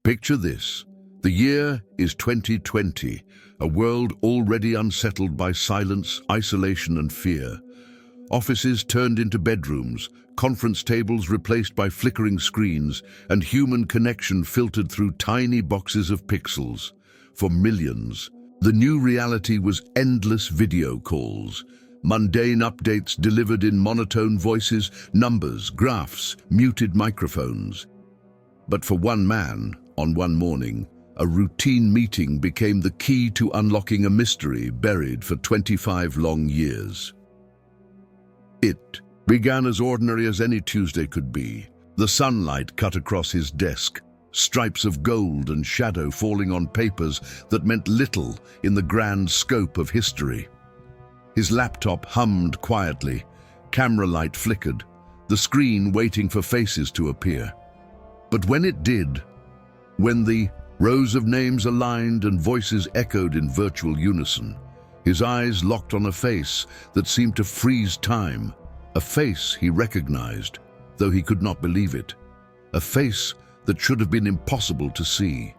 Picture this. The year is 2020, a world already unsettled by silence, isolation, and fear. Offices turned into bedrooms, conference tables replaced by flickering screens, and human connection filtered through tiny boxes of pixels. For millions, the new reality was endless video calls, mundane updates delivered in monotone voices, numbers, graphs, muted microphones. But for one man, on one morning, a routine meeting became the key to unlocking a mystery buried for 25 long years. It began as ordinary as any Tuesday could be. The sunlight cut across his desk, stripes of gold and shadow falling on papers that meant little in the grand scope of history. His laptop hummed quietly, camera light flickered, the screen waiting for faces to appear. But when it did, when the rows of names aligned and voices echoed in virtual unison, his eyes locked on a face that seemed to freeze time, a face he recognized, though he could not believe it, a face that should have been impossible to see.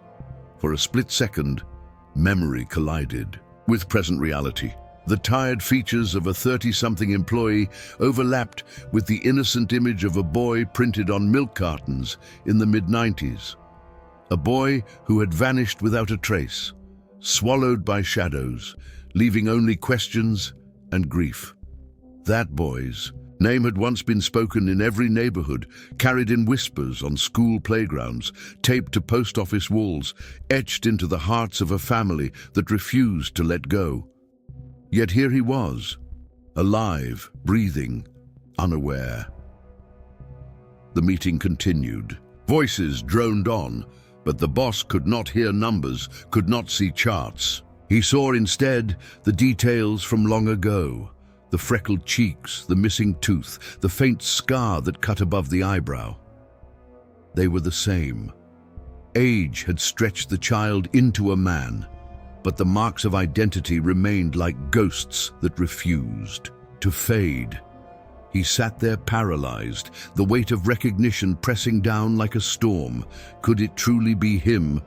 For a split second, memory collided with present reality. The tired features of a 30-something employee overlapped with the innocent image of a boy printed on milk cartons in the mid-90s. A boy who had vanished without a trace, swallowed by shadows, leaving only questions and grief. That boy's name had once been spoken in every neighborhood, carried in whispers on school playgrounds, taped to post office walls, etched into the hearts of a family that refused to let go. Yet here he was, alive, breathing, unaware. The meeting continued. Voices droned on, but the boss could not hear numbers, could not see charts. He saw instead the details from long ago, the freckled cheeks, the missing tooth, the faint scar that cut above the eyebrow. They were the same. Age had stretched the child into a man, but the marks of identity remained like ghosts that refused to fade. He sat there paralyzed, the weight of recognition pressing down like a storm. Could it truly be him,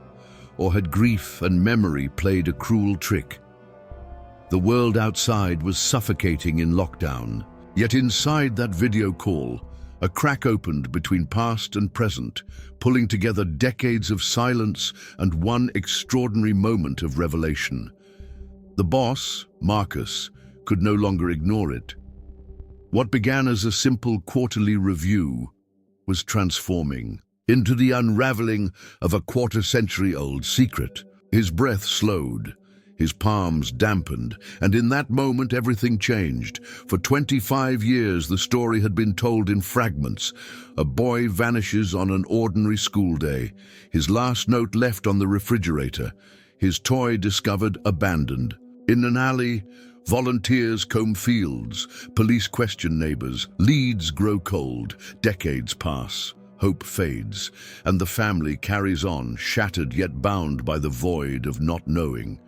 or had grief and memory played a cruel trick? The world outside was suffocating in lockdown, yet inside that video call, a crack opened between past and present, pulling together decades of silence and one extraordinary moment of revelation. The boss, Marcus, could no longer ignore it. What began as a simple quarterly review was transforming into the unraveling of a quarter-century-old secret. His breath slowed, his palms dampened, and in that moment everything changed. For 25 years the story had been told in fragments. A boy vanishes on an ordinary school day, his last note left on the refrigerator, his toy discovered abandoned. In an alley, volunteers comb fields, police question neighbors, leads grow cold, decades pass, hope fades, and the family carries on, shattered yet bound by the void of not knowing.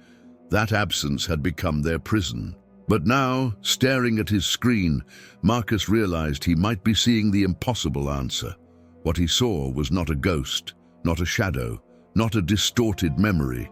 That absence had become their prison. But now, staring at his screen, Marcus realized he might be seeing the impossible answer. What he saw was not a ghost, not a shadow, not a distorted memory.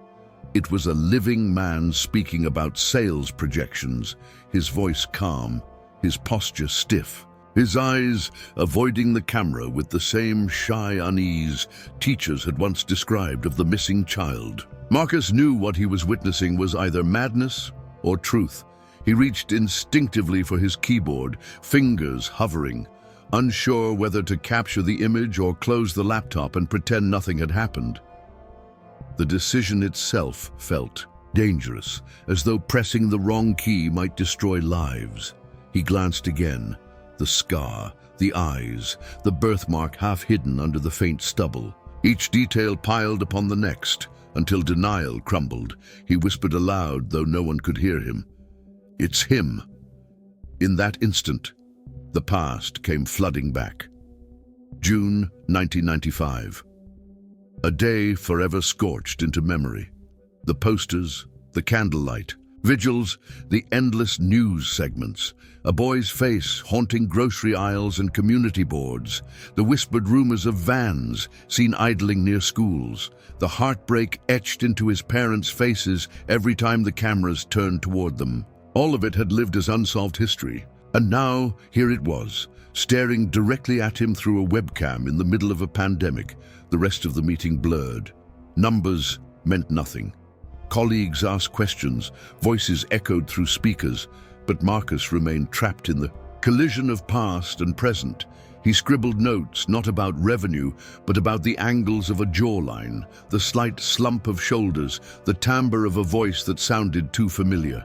It was a living man speaking about sales projections, his voice calm, his posture stiff, his eyes avoiding the camera with the same shy unease teachers had once described of the missing child. Marcus knew what he was witnessing was either madness or truth. He reached instinctively for his keyboard, fingers hovering, unsure whether to capture the image or close the laptop and pretend nothing had happened. The decision itself felt dangerous, as though pressing the wrong key might destroy lives. He glanced again. The scar, the eyes, the birthmark half hidden under the faint stubble. Each detail piled upon the next, until denial crumbled. He whispered aloud, though no one could hear him. "It's him." In that instant, the past came flooding back. June 1995. A day forever scorched into memory. The posters, the candlelight, Vigils, the endless news segments, a boy's face haunting grocery aisles and community boards, the whispered rumors of vans seen idling near schools, the heartbreak etched into his parents' faces every time the cameras turned toward them. All of it had lived as unsolved history, and now here it was, staring directly at him through a webcam in the middle of a pandemic, the rest of the meeting blurred. Numbers meant nothing. Colleagues asked questions, voices echoed through speakers, but Marcus remained trapped in the collision of past and present. He scribbled notes not about revenue, but about the angles of a jawline, the slight slump of shoulders, the timbre of a voice that sounded too familiar.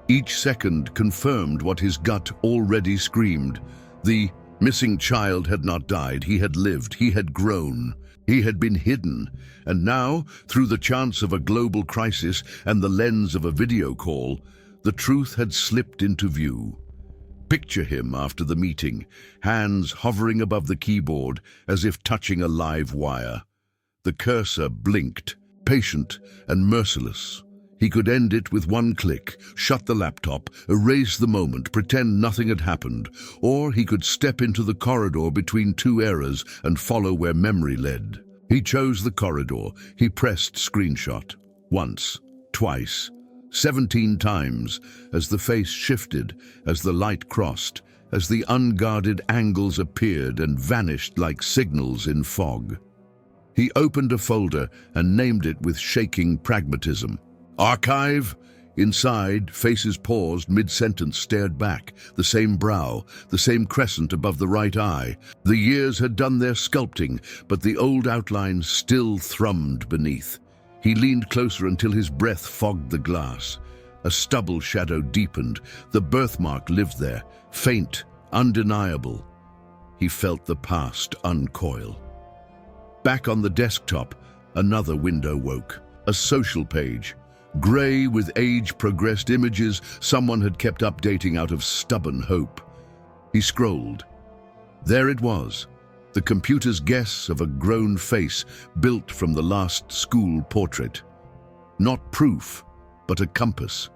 Each second confirmed what his gut already screamed. The missing child had not died, he had lived, he had grown. He had been hidden, and now, through the chance of a global crisis and the lens of a video call, the truth had slipped into view. Picture him after the meeting, hands hovering above the keyboard as if touching a live wire. The cursor blinked, patient and merciless. He could end it with one click, shut the laptop, erase the moment, pretend nothing had happened, or he could step into the corridor between two eras and follow where memory led. He chose the corridor. He pressed screenshot. Once, twice, 17 times, as the face shifted, as the light crossed, as the unguarded angles appeared and vanished like signals in fog. He opened a folder and named it with shaking pragmatism. Archive? Inside, faces paused, mid-sentence stared back, the same brow, the same crescent above the right eye. The years had done their sculpting, but the old outlines still thrummed beneath. He leaned closer until his breath fogged the glass. A stubble shadow deepened. The birthmark lived there, faint, undeniable. He felt the past uncoil. Back on the desktop, another window woke. A social page. Grey with age-progressed images someone had kept updating out of stubborn hope. He scrolled. There it was, the computer's guess of a grown face built from the last school portrait. Not proof, but a compass.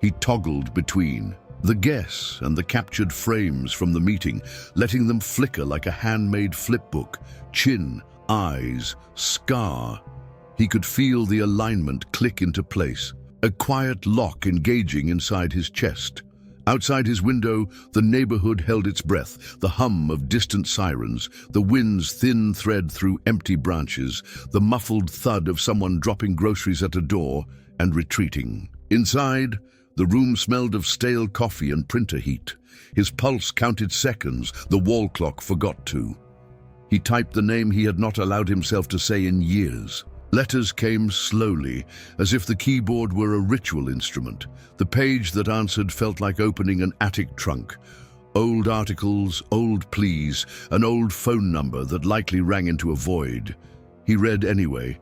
He toggled between the guess and the captured frames from the meeting, letting them flicker like a handmade flipbook. Chin, eyes, scar. He could feel the alignment click into place, a quiet lock engaging inside his chest. Outside his window, the neighborhood held its breath, the hum of distant sirens, the wind's thin thread through empty branches, the muffled thud of someone dropping groceries at a door and retreating. Inside, the room smelled of stale coffee and printer heat. His pulse counted seconds, the wall clock forgot to. He typed the name he had not allowed himself to say in years. Letters came slowly, as if the keyboard were a ritual instrument. The page that answered felt like opening an attic trunk. Old articles, old pleas, an old phone number that likely rang into a void. He read anyway.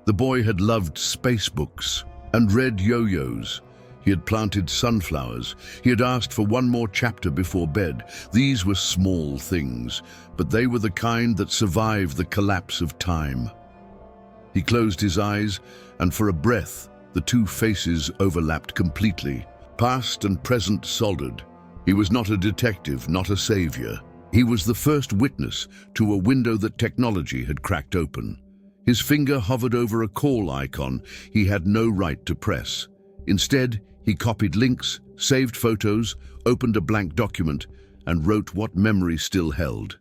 The boy had loved space books and read yo-yos. He had planted sunflowers. He had asked for one more chapter before bed. These were small things, but they were the kind that survived the collapse of time. He closed his eyes, and for a breath, the two faces overlapped completely. Past and present soldered. He was not a detective, not a savior. He was the first witness to a window that technology had cracked open. His finger hovered over a call icon he had no right to press. Instead, he copied links, saved photos, opened a blank document, and wrote what memory still held.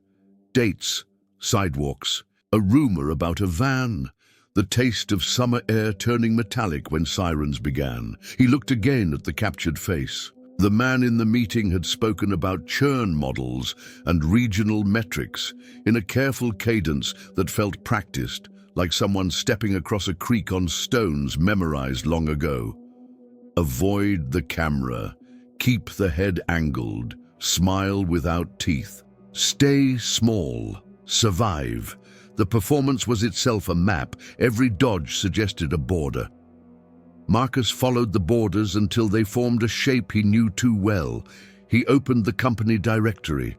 Dates, sidewalks, a rumor about a van. The taste of summer air turning metallic when sirens began. He looked again at the captured face. The man in the meeting had spoken about churn models and regional metrics in a careful cadence that felt practiced, like someone stepping across a creek on stones memorized long ago. Avoid the camera. Keep the head angled. Smile without teeth. Stay small. Survive. The performance was itself a map. Every dodge suggested a border. Marcus followed the borders until they formed a shape he knew too well. He opened the company directory.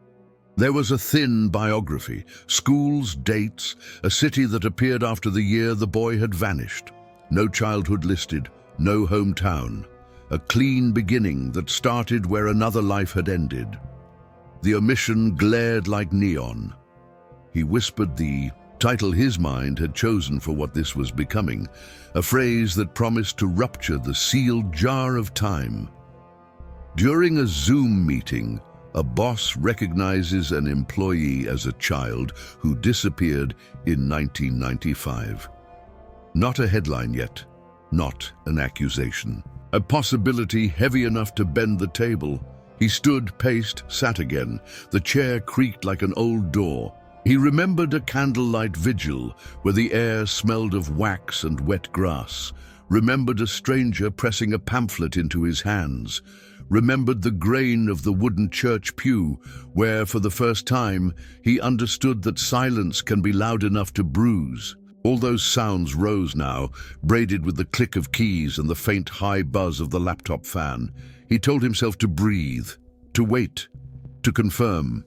There was a thin biography, schools, dates, a city that appeared after the year the boy had vanished. No childhood listed, no hometown. a clean beginning that started where another life had ended. The omission glared like neon. He whispered the title his mind had chosen for what this was becoming, a phrase that promised to rupture the sealed jar of time. During a Zoom meeting, a boss recognizes an employee as a child who disappeared in 1995. Not a headline yet, not an accusation. A possibility heavy enough to bend the table. He stood, paced, sat again. The chair creaked like an old door. He remembered a candlelight vigil where the air smelled of wax and wet grass. Remembered a stranger pressing a pamphlet into his hands. Remembered the grain of the wooden church pew where, for the first time, he understood that silence can be loud enough to bruise. All those sounds rose now, braided with the click of keys and the faint high buzz of the laptop fan. He told himself to breathe, to wait, to confirm.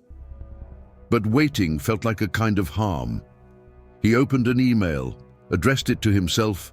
But waiting felt like a kind of harm. He opened an email, addressed it to himself,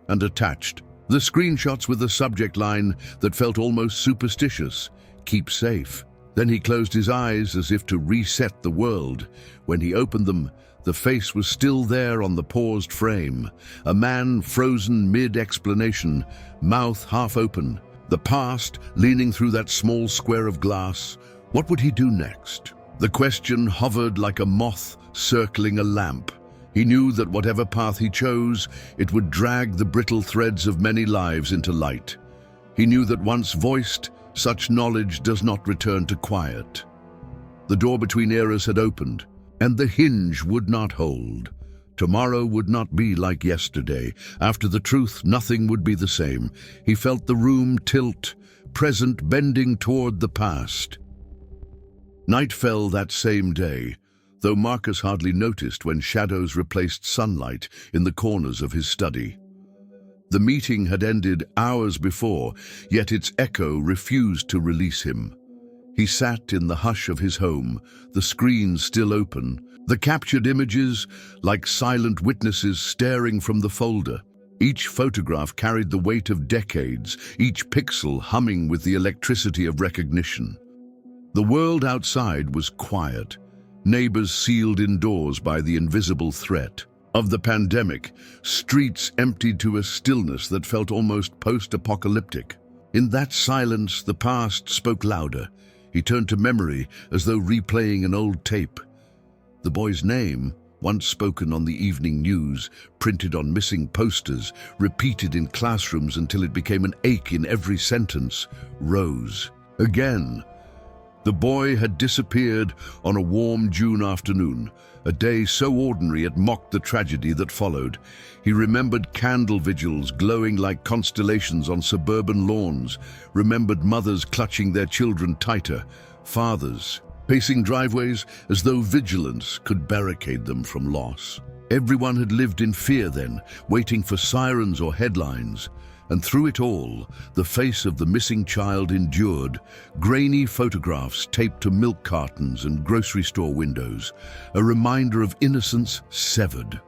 and attached the screenshots with a subject line that felt almost superstitious: "Keep safe." Then he closed his eyes as if to reset the world. When he opened them, the face was still there on the paused frame, a man frozen mid-explanation, mouth half open, the past leaning through that small square of glass. What would he do next? The question hovered like a moth circling a lamp. He knew that whatever path he chose, it would drag the brittle threads of many lives into light. He knew that once voiced, such knowledge does not return to quiet. The door between eras had opened, and the hinge would not hold. Tomorrow would not be like yesterday. After the truth, nothing would be the same. He felt the room tilt, present bending toward the past. Night fell that same day, though Marcus hardly noticed when shadows replaced sunlight in the corners of his study. The meeting had ended hours before, yet its echo refused to release him. He sat in the hush of his home, the screen still open, the captured images like silent witnesses staring from the folder. Each photograph carried the weight of decades, each pixel humming with the electricity of recognition. The world outside was quiet, neighbors sealed indoors by the invisible threat of the pandemic, streets emptied to a stillness that felt almost post-apocalyptic. In that silence, the past spoke louder. He turned to memory as though replaying an old tape. The boy's name, once spoken on the evening news, printed on missing posters, repeated in classrooms until it became an ache in every sentence, rose. Again. The boy had disappeared on a warm June afternoon, a day so ordinary it mocked the tragedy that followed. He remembered candle vigils glowing like constellations on suburban lawns, remembered mothers clutching their children tighter, fathers pacing driveways as though vigilance could barricade them from loss. Everyone had lived in fear then, waiting for sirens or headlines. And through it all, the face of the missing child endured, grainy photographs taped to milk cartons and grocery store windows, a reminder of innocence severed.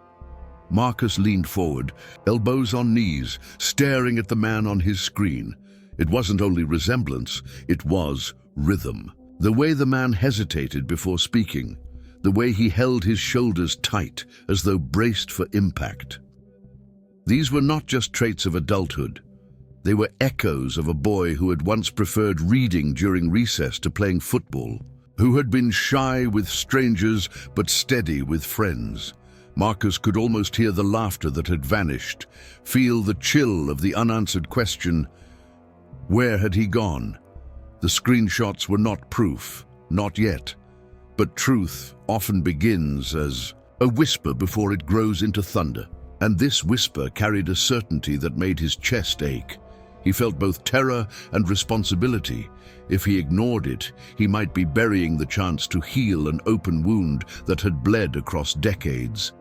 Marcus leaned forward, elbows on knees, staring at the man on his screen. It wasn't only resemblance, it was rhythm. The way the man hesitated before speaking, the way he held his shoulders tight as though braced for impact. These were not just traits of adulthood. They were echoes of a boy who had once preferred reading during recess to playing football, who had been shy with strangers but steady with friends. Marcus could almost hear the laughter that had vanished, feel the chill of the unanswered question, where had he gone? The screenshots were not proof, not yet. But truth often begins as a whisper before it grows into thunder. And this whisper carried a certainty that made his chest ache. He felt both terror and responsibility. If he ignored it, he might be burying the chance to heal an open wound that had bled across decades.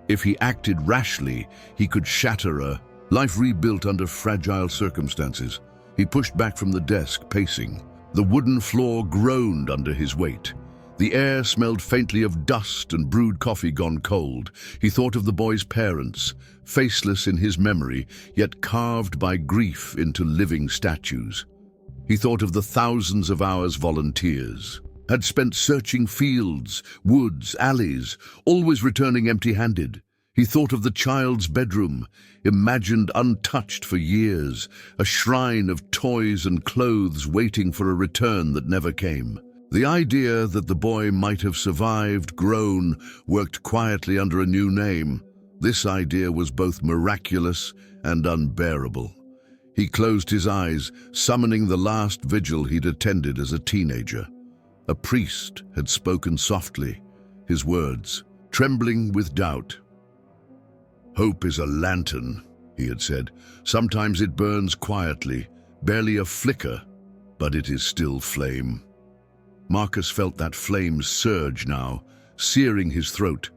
If he acted rashly, he could shatter a life rebuilt under fragile circumstances. He pushed back from the desk, pacing. The wooden floor groaned under his weight. The air smelled faintly of dust and brewed coffee gone cold. He thought of the boy's parents, faceless in his memory, yet carved by grief into living statues. He thought of the thousands of hours volunteers had spent searching fields, woods, alleys, always returning empty-handed. He thought of the child's bedroom, imagined untouched for years, a shrine of toys and clothes waiting for a return that never came. The idea that the boy might have survived, grown, worked quietly under a new name, this idea was both miraculous and unbearable. He closed his eyes, summoning the last vigil he'd attended as a teenager. A priest had spoken softly, his words trembling with doubt. "Hope is a lantern," he had said. "Sometimes it burns quietly, barely a flicker, but it is still flame." Marcus felt that flame surge now, searing his throat,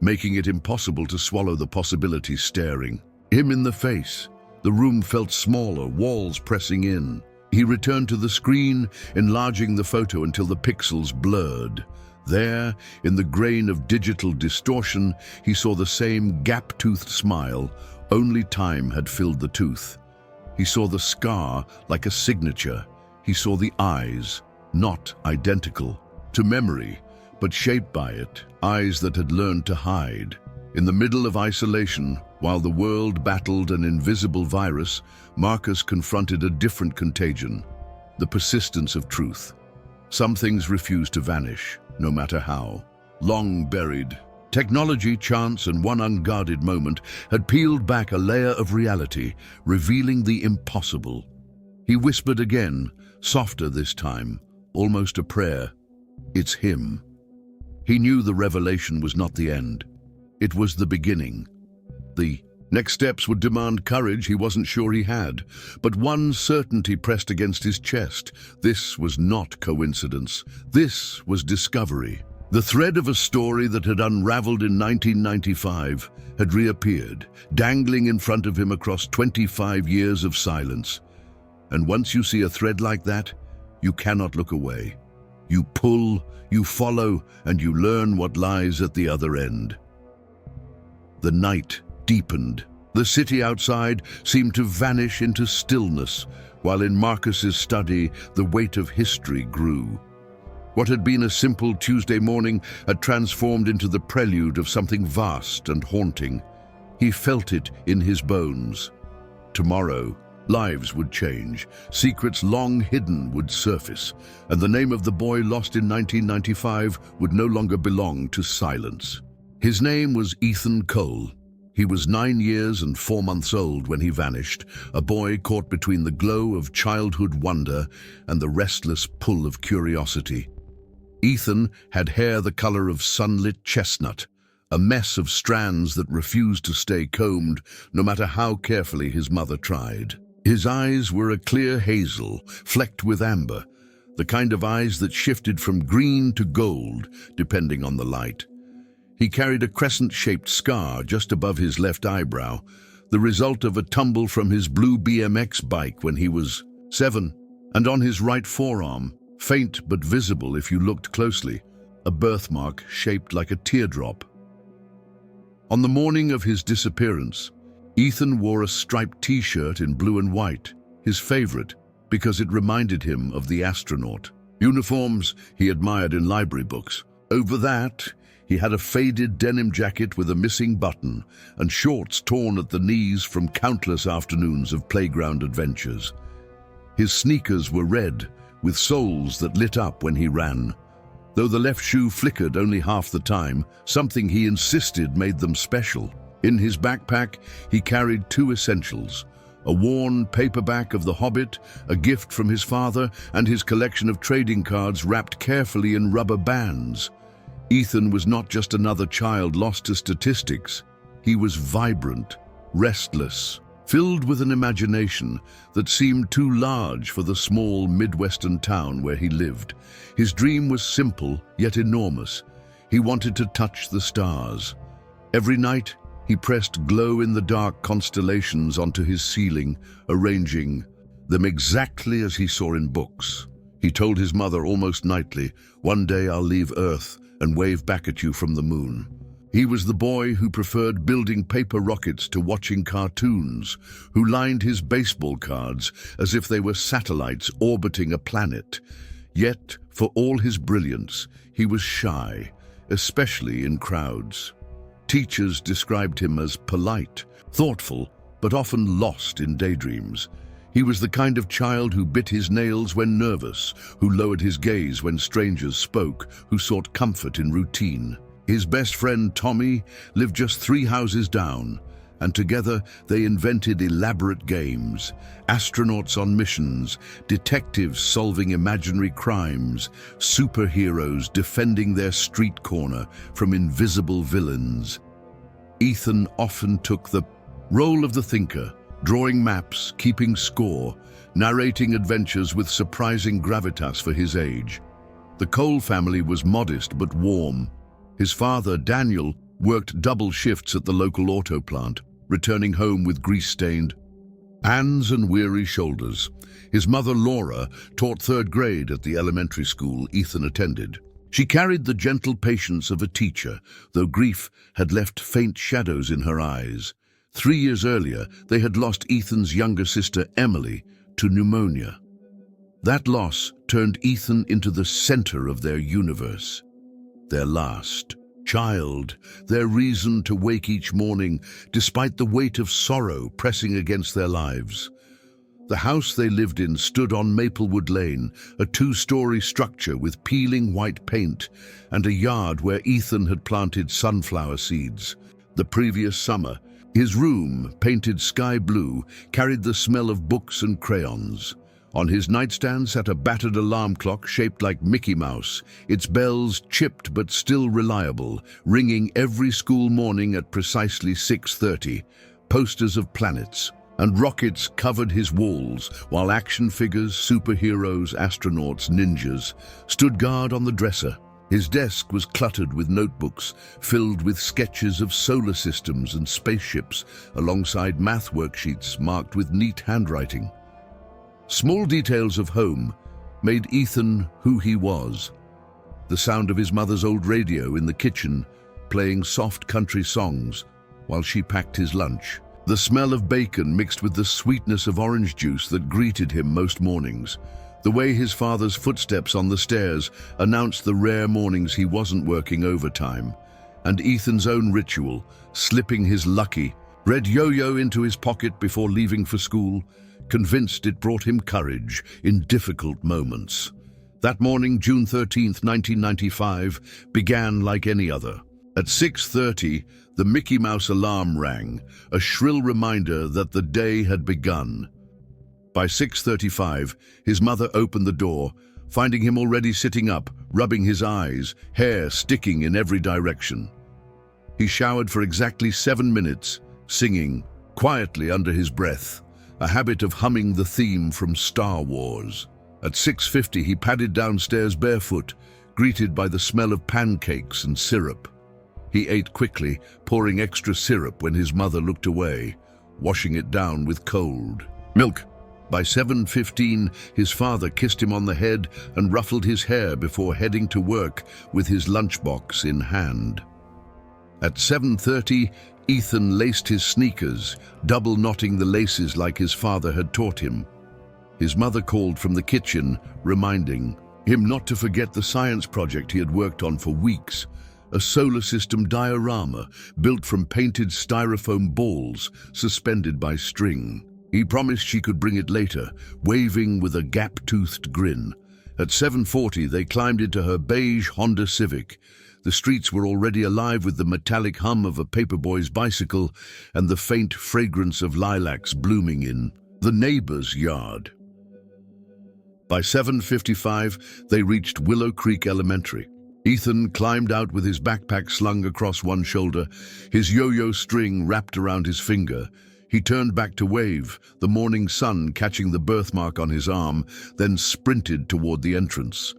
making it impossible to swallow the possibility staring him in the face. The room felt smaller, walls pressing in. He returned to the screen, enlarging the photo until the pixels blurred. There, in the grain of digital distortion, he saw the same gap-toothed smile, only time had filled the tooth. He saw the scar like a signature. He saw the eyes, not identical to memory, but shaped by it, eyes that had learned to hide. In the middle of isolation, while the world battled an invisible virus, Marcus confronted a different contagion, the persistence of truth. Some things refuse to vanish, no matter how. Long buried, technology, chance, and one unguarded moment had peeled back a layer of reality, revealing the impossible. He whispered again, softer this time, almost a prayer. "It's him." He knew the revelation was not the end. It was the beginning. The next steps would demand courage he wasn't sure he had, but one certainty pressed against his chest. This was not coincidence. This was discovery. The thread of a story that had unraveled in 1995 had reappeared, dangling in front of him across 25 years of silence. And once you see a thread like that, you cannot look away. You pull, you follow, and you learn what lies at the other end. The night deepened. The city outside seemed to vanish into stillness, while in Marcus's study the weight of history grew. What had been a simple Tuesday morning had transformed into the prelude of something vast and haunting. He felt it in his bones. Tomorrow, lives would change, secrets long hidden would surface, and the name of the boy lost in 1995 would no longer belong to silence. His name was Ethan Cole. He was 9 years and 4 months old when he vanished, a boy caught between the glow of childhood wonder and the restless pull of curiosity. Ethan had hair the color of sunlit chestnut, a mess of strands that refused to stay combed, no matter how carefully his mother tried. His eyes were a clear hazel, flecked with amber, the kind of eyes that shifted from green to gold, depending on the light. He carried a crescent-shaped scar just above his left eyebrow, the result of a tumble from his blue BMX bike when he was 7, and on his right forearm, faint but visible if you looked closely, a birthmark shaped like a teardrop. On the morning of his disappearance, Ethan wore a striped t-shirt in blue and white, his favorite, because it reminded him of the astronaut. Uniforms he admired in library books. Over that, he had a faded denim jacket with a missing button and shorts torn at the knees from countless afternoons of playground adventures. His sneakers were red, with soles that lit up when he ran. Though the left shoe flickered only half the time, something he insisted made them special. In his backpack, he carried 2 essentials: a worn paperback of The Hobbit, a gift from his father, and his collection of trading cards wrapped carefully in rubber bands. Ethan was not just another child lost to statistics. He was vibrant, restless, filled with an imagination that seemed too large for the small Midwestern town where he lived. His dream was simple, yet enormous. He wanted to touch the stars. Every night, he pressed glow-in-the-dark constellations onto his ceiling, arranging them exactly as he saw in books. He told his mother almost nightly, "One day I'll leave Earth and wave back at you from the moon." He was the boy who preferred building paper rockets to watching cartoons, who lined his baseball cards as if they were satellites orbiting a planet. Yet, for all his brilliance, he was shy, especially in crowds. Teachers described him as polite, thoughtful, but often lost in daydreams. He was the kind of child who bit his nails when nervous, who lowered his gaze when strangers spoke, who sought comfort in routine. His best friend, Tommy, lived just 3 houses down, and together they invented elaborate games, astronauts on missions, detectives solving imaginary crimes, superheroes defending their street corner from invisible villains. Ethan often took the role of the thinker, drawing maps, keeping score, narrating adventures with surprising gravitas for his age. The Cole family was modest but warm. His father, Daniel, worked double shifts at the local auto plant, returning home with grease-stained hands and weary shoulders. His mother, Laura, taught 3rd grade at the elementary school Ethan attended. She carried the gentle patience of a teacher, though grief had left faint shadows in her eyes. 3 years earlier, they had lost Ethan's younger sister, Emily, to pneumonia. That loss turned Ethan into the center of their universe. Their last child, their reason to wake each morning, despite the weight of sorrow pressing against their lives. The house they lived in stood on Maplewood Lane, a 2-story structure with peeling white paint, and a yard where Ethan had planted sunflower seeds. The previous summer, his room, painted sky blue, carried the smell of books and crayons. On his nightstand sat a battered alarm clock shaped like Mickey Mouse, its bells chipped but still reliable, ringing every school morning at precisely 6:30. Posters of planets and rockets covered his walls, while action figures, superheroes, astronauts, ninjas stood guard on the dresser. His desk was cluttered with notebooks filled with sketches of solar systems and spaceships, alongside math worksheets marked with neat handwriting. Small details of home made Ethan who he was. The sound of his mother's old radio in the kitchen, playing soft country songs while she packed his lunch. The smell of bacon mixed with the sweetness of orange juice that greeted him most mornings. The way his father's footsteps on the stairs announced the rare mornings he wasn't working overtime. And Ethan's own ritual, slipping his lucky red yo-yo into his pocket before leaving for school, convinced it brought him courage in difficult moments. That morning, June 13th, 1995, began like any other. At 6:30, the Mickey Mouse alarm rang, a shrill reminder that the day had begun. By 6:35, his mother opened the door, finding him already sitting up, rubbing his eyes, hair sticking in every direction. He showered for exactly 7 minutes, singing quietly under his breath, a habit of humming the theme from Star Wars. At 6:50, he padded downstairs barefoot, greeted by the smell of pancakes and syrup. He ate quickly, pouring extra syrup when his mother looked away, washing it down with cold milk. By 7:15, his father kissed him on the head and ruffled his hair before heading to work with his lunchbox in hand. At 7:30, Ethan laced his sneakers, double knotting the laces like his father had taught him. His mother called from the kitchen, reminding him not to forget the science project he had worked on for weeks, a solar system diorama built from painted styrofoam balls suspended by string. He promised she could bring it later, waving with a gap-toothed grin. At 7:40, they climbed into her beige Honda Civic. The streets were already alive with the metallic hum of a paperboy's bicycle and the faint fragrance of lilacs blooming in the neighbor's yard. By 7:55, they reached Willow Creek Elementary. Ethan climbed out with his backpack slung across one shoulder, his yo-yo string wrapped around his finger. He turned back to wave, the morning sun catching the birthmark on his arm, then sprinted toward the entrance.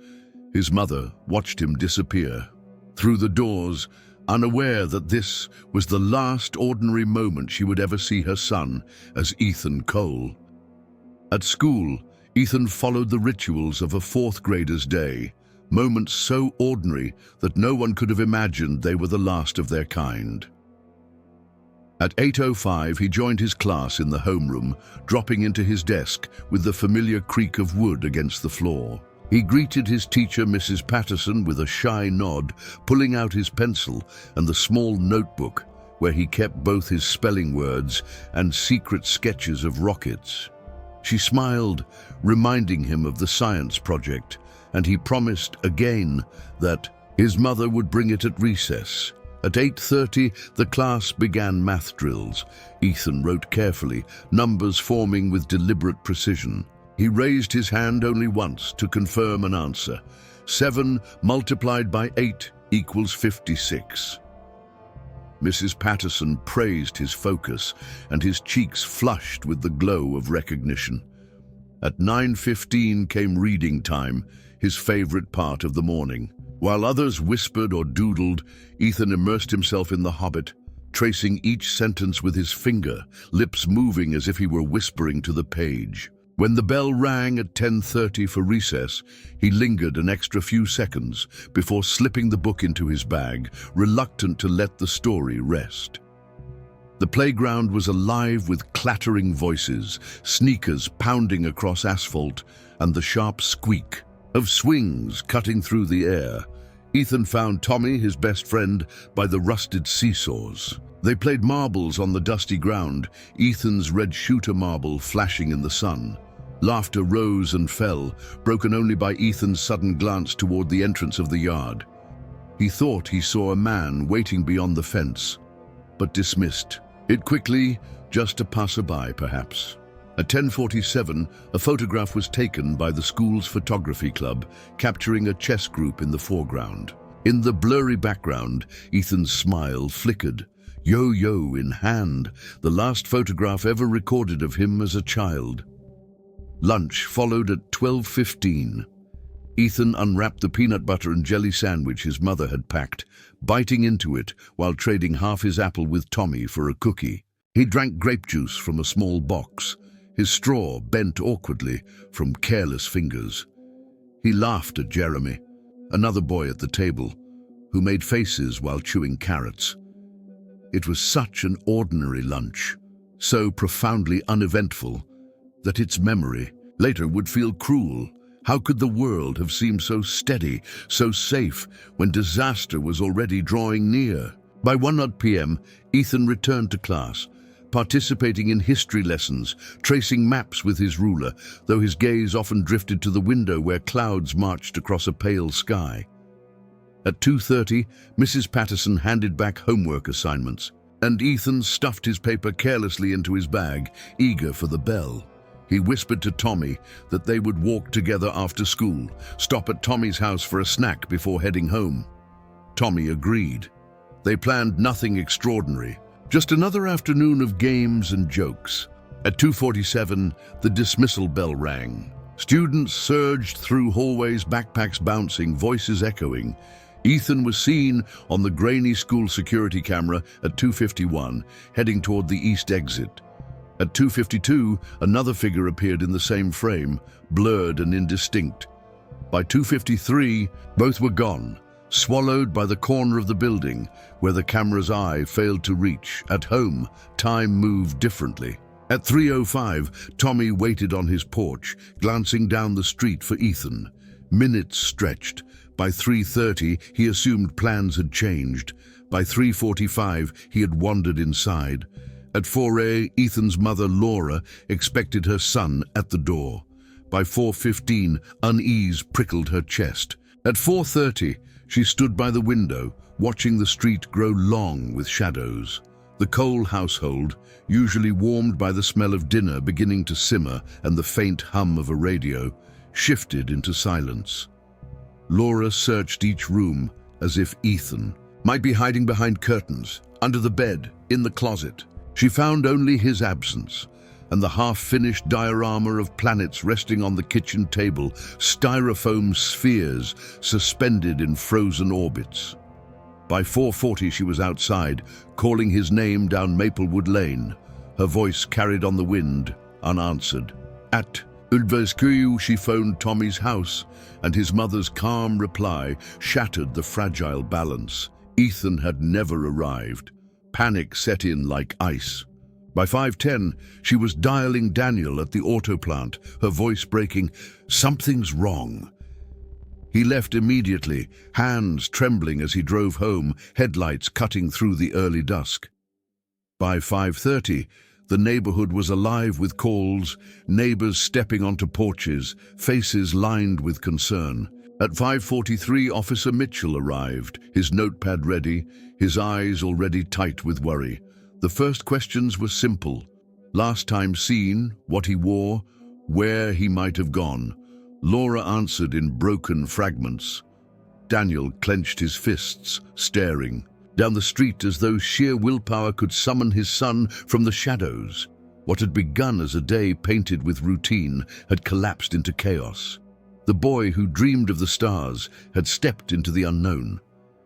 His mother watched him disappear through the doors, unaware that this was the last ordinary moment she would ever see her son as Ethan Cole. At school, Ethan followed the rituals of a fourth grader's day, moments so ordinary that no one could have imagined they were the last of their kind. At 8:05, he joined his class in the homeroom, dropping into his desk with the familiar creak of wood against the floor. He greeted his teacher, Mrs. Patterson, with a shy nod, pulling out his pencil and the small notebook where he kept both his spelling words and secret sketches of rockets. She smiled, reminding him of the science project, and he promised again that his mother would bring it at recess. At 8:30, the class began math drills. Ethan wrote carefully, numbers forming with deliberate precision. He raised his hand only once to confirm an answer. 7 multiplied by 8 equals 56. Mrs. Patterson praised his focus, and his cheeks flushed with the glow of recognition. At 9:15 came reading time, his favorite part of the morning. While others whispered or doodled, Ethan immersed himself in The Hobbit, tracing each sentence with his finger, lips moving as if he were whispering to the page. When the bell rang at 10:30 for recess, he lingered an extra few seconds before slipping the book into his bag, reluctant to let the story rest. The playground was alive with clattering voices, sneakers pounding across asphalt, and the sharp squeak of swings cutting through the air. Ethan found Tommy, his best friend, by the rusted seesaws. They played marbles on the dusty ground, Ethan's red shooter marble flashing in the sun. Laughter rose and fell, broken only by Ethan's sudden glance toward the entrance of the yard. He thought he saw a man waiting beyond the fence, but dismissed it quickly, just a passerby perhaps. At 10:47, a photograph was taken by the school's photography club, capturing a chess group in the foreground. In the blurry background, Ethan's smile flickered, yo-yo in hand, the last photograph ever recorded of him as a child. Lunch followed at 12:15. Ethan unwrapped the peanut butter and jelly sandwich his mother had packed, biting into it while trading half his apple with Tommy for a cookie. He drank grape juice from a small box, his straw bent awkwardly from careless fingers. He laughed at Jeremy, another boy at the table, who made faces while chewing carrots. It was such an ordinary lunch, so profoundly uneventful, that its memory later would feel cruel. How could the world have seemed so steady, so safe, when disaster was already drawing near? By 1 p.m., Ethan returned to class, participating in history lessons, tracing maps with his ruler, though his gaze often drifted to the window where clouds marched across a pale sky. At 2:30, Mrs. Patterson handed back homework assignments, and Ethan stuffed his paper carelessly into his bag, eager for the bell. He whispered to Tommy that they would walk together after school, stop at Tommy's house for a snack before heading home. Tommy agreed. They planned nothing extraordinary, just another afternoon of games and jokes. At 2:47, the dismissal bell rang. Students surged through hallways, backpacks bouncing, voices echoing. Ethan was seen on the grainy school security camera at 2:51, heading toward the east exit. At 2:52, another figure appeared in the same frame, blurred and indistinct. By 2:53, both were gone, swallowed by the corner of the building where the camera's eye failed to reach. At home, time moved differently. At 3:05, Tommy waited on his porch, glancing down the street for Ethan. Minutes stretched. By 3:30, he assumed plans had changed. By 3:45, he had wandered inside. At 4 Ethan's mother, Laura, expected her son at the door. By 4:15, unease prickled her chest. At 4:30, she stood by the window, watching the street grow long with shadows. The Cole household, usually warmed by the smell of dinner beginning to simmer and the faint hum of a radio, shifted into silence. Laura searched each room as if Ethan might be hiding behind curtains, under the bed, in the closet. She found only his absence, and the half-finished diorama of planets resting on the kitchen table, styrofoam spheres suspended in frozen orbits. By 4:40 she was outside, calling his name down Maplewood Lane, her voice carried on the wind, unanswered. At Ulvescu, she phoned Tommy's house, and his mother's calm reply shattered the fragile balance. Ethan had never arrived. Panic set in like ice. By 5:10, she was dialing Daniel at the auto plant, her voice breaking, "Something's wrong." He left immediately, hands trembling as he drove home, headlights cutting through the early dusk. By 5:30, the neighborhood was alive with calls, neighbors stepping onto porches, faces lined with concern. At 5:43, Officer Mitchell arrived, his notepad ready, his eyes already tight with worry. The first questions were simple. Last time seen, what he wore, where he might have gone. Laura answered in broken fragments. Daniel clenched his fists, staring down the street as though sheer willpower could summon his son from the shadows. What had begun as a day painted with routine had collapsed into chaos. The boy who dreamed of the stars had stepped into the unknown,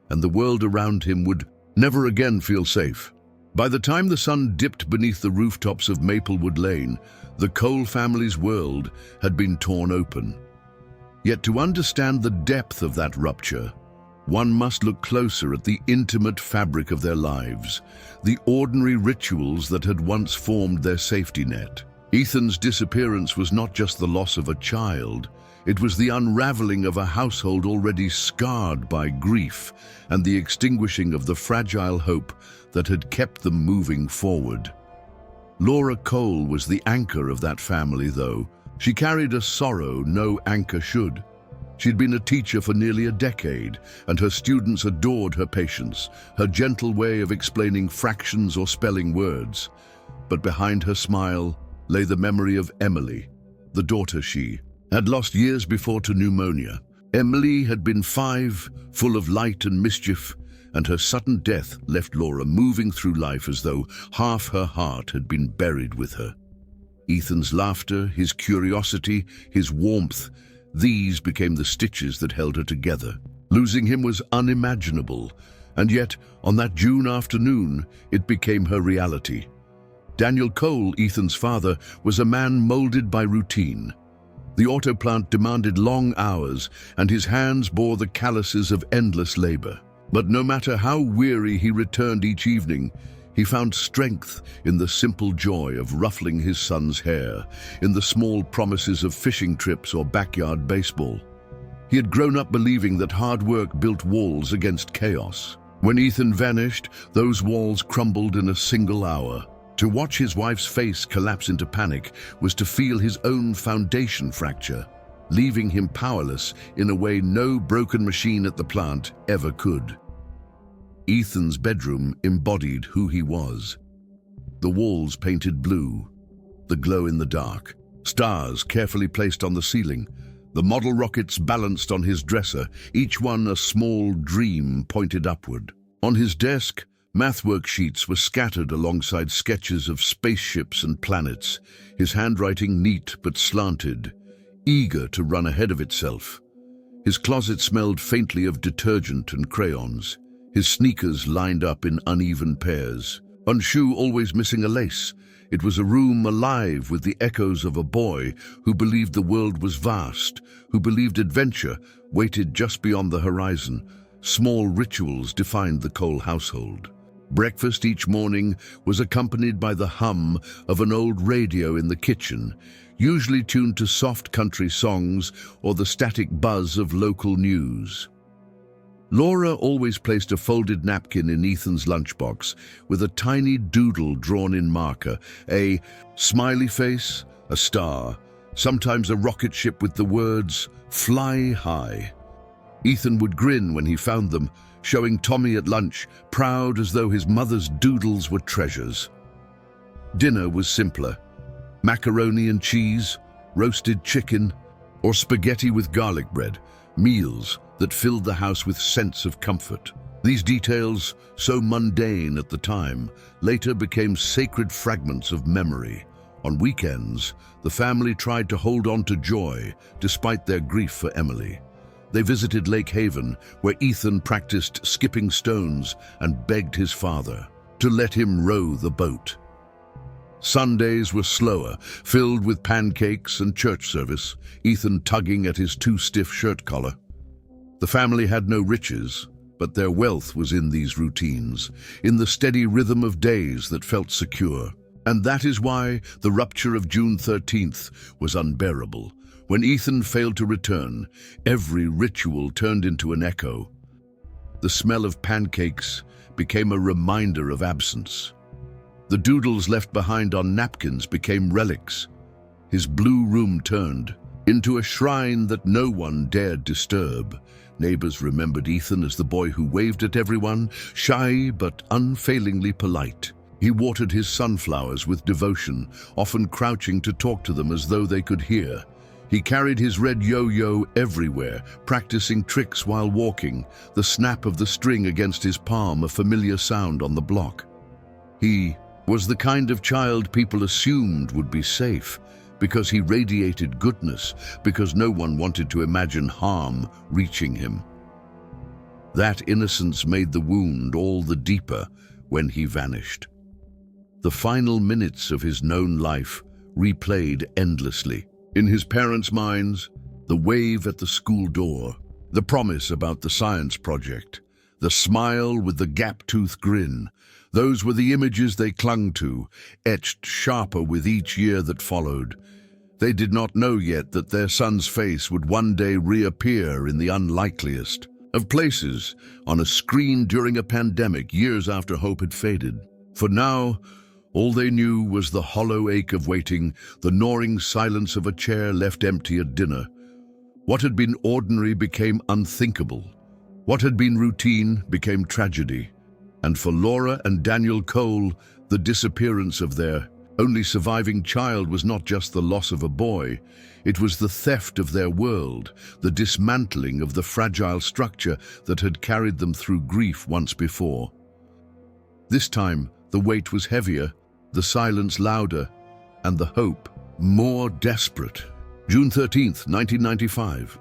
and the world around him would never again feel safe. By the time the sun dipped beneath the rooftops of Maplewood Lane, the Cole family's world had been torn open. Yet to understand the depth of that rupture, one must look closer at the intimate fabric of their lives, the ordinary rituals that had once formed their safety net. Ethan's disappearance was not just the loss of a child, it was the unraveling of a household already scarred by grief and the extinguishing of the fragile hope that had kept them moving forward. Laura Cole was the anchor of that family, though. She carried a sorrow no anchor should. She'd been a teacher for nearly a decade, and her students adored her patience, her gentle way of explaining fractions or spelling words. But behind her smile lay the memory of Emily, the daughter she had lost years before to pneumonia. Emily had been 5, full of light and mischief, and her sudden death left Laura moving through life as though half her heart had been buried with her. Ethan's laughter, his curiosity, his warmth, these became the stitches that held her together. Losing him was unimaginable, and yet, on that June afternoon, it became her reality. Daniel Cole, Ethan's father, was a man molded by routine. The auto plant demanded long hours, and his hands bore the calluses of endless labor. But no matter how weary he returned each evening, he found strength in the simple joy of ruffling his son's hair, in the small promises of fishing trips or backyard baseball. He had grown up believing that hard work built walls against chaos. When Ethan vanished, those walls crumbled in a single hour. To watch his wife's face collapse into panic was to feel his own foundation fracture, leaving him powerless in a way no broken machine at the plant ever could. Ethan's bedroom embodied who he was. The walls painted blue, the glow in the dark, stars carefully placed on the ceiling, the model rockets balanced on his dresser, each one a small dream pointed upward. On his desk, math worksheets were scattered alongside sketches of spaceships and planets, his handwriting neat but slanted, eager to run ahead of itself. His closet smelled faintly of detergent and crayons, his sneakers lined up in uneven pairs, one shoe always missing a lace. It was a room alive with the echoes of a boy who believed the world was vast, who believed adventure waited just beyond the horizon. Small rituals defined the Cole household. Breakfast each morning was accompanied by the hum of an old radio in the kitchen, usually tuned to soft country songs or the static buzz of local news. Laura always placed a folded napkin in Ethan's lunchbox with a tiny doodle drawn in marker, a smiley face, a star, sometimes a rocket ship with the words, "Fly high." Ethan would grin when he found them, showing Tommy at lunch, proud as though his mother's doodles were treasures. Dinner was simpler. Macaroni and cheese, roasted chicken, or spaghetti with garlic bread, meals that filled the house with sense of comfort. These details, so mundane at the time, later became sacred fragments of memory. On weekends, the family tried to hold on to joy despite their grief for Emily. They visited Lake Haven, where Ethan practiced skipping stones and begged his father to let him row the boat. Sundays were slower, filled with pancakes and church service, Ethan tugging at his too stiff shirt collar. The family had no riches, but their wealth was in these routines, in the steady rhythm of days that felt secure. And that is why the rupture of June 13th was unbearable. When Ethan failed to return, every ritual turned into an echo. The smell of pancakes became a reminder of absence. The doodles left behind on napkins became relics. His blue room turned into a shrine that no one dared disturb. Neighbors remembered Ethan as the boy who waved at everyone, shy but unfailingly polite. He watered his sunflowers with devotion, often crouching to talk to them as though they could hear. He carried his red yo-yo everywhere, practicing tricks while walking, the snap of the string against his palm a familiar sound on the block. He was the kind of child people assumed would be safe, because he radiated goodness, because no one wanted to imagine harm reaching him. That innocence made the wound all the deeper when he vanished. The final minutes of his known life replayed endlessly. In his parents' minds, the wave at the school door, the promise about the science project, the smile with the gap-toothed grin, those were the images they clung to, etched sharper with each year that followed. They did not know yet that their son's face would one day reappear in the unlikeliest of places, on a screen during a pandemic years after hope had faded. For now, all they knew was the hollow ache of waiting, the gnawing silence of a chair left empty at dinner. What had been ordinary became unthinkable. What had been routine became tragedy. And for Laura and Daniel Cole, the disappearance of their only surviving child was not just the loss of a boy, it was the theft of their world, the dismantling of the fragile structure that had carried them through grief once before. This time, the weight was heavier, the silence louder, and the hope more desperate. June 13th, 1995.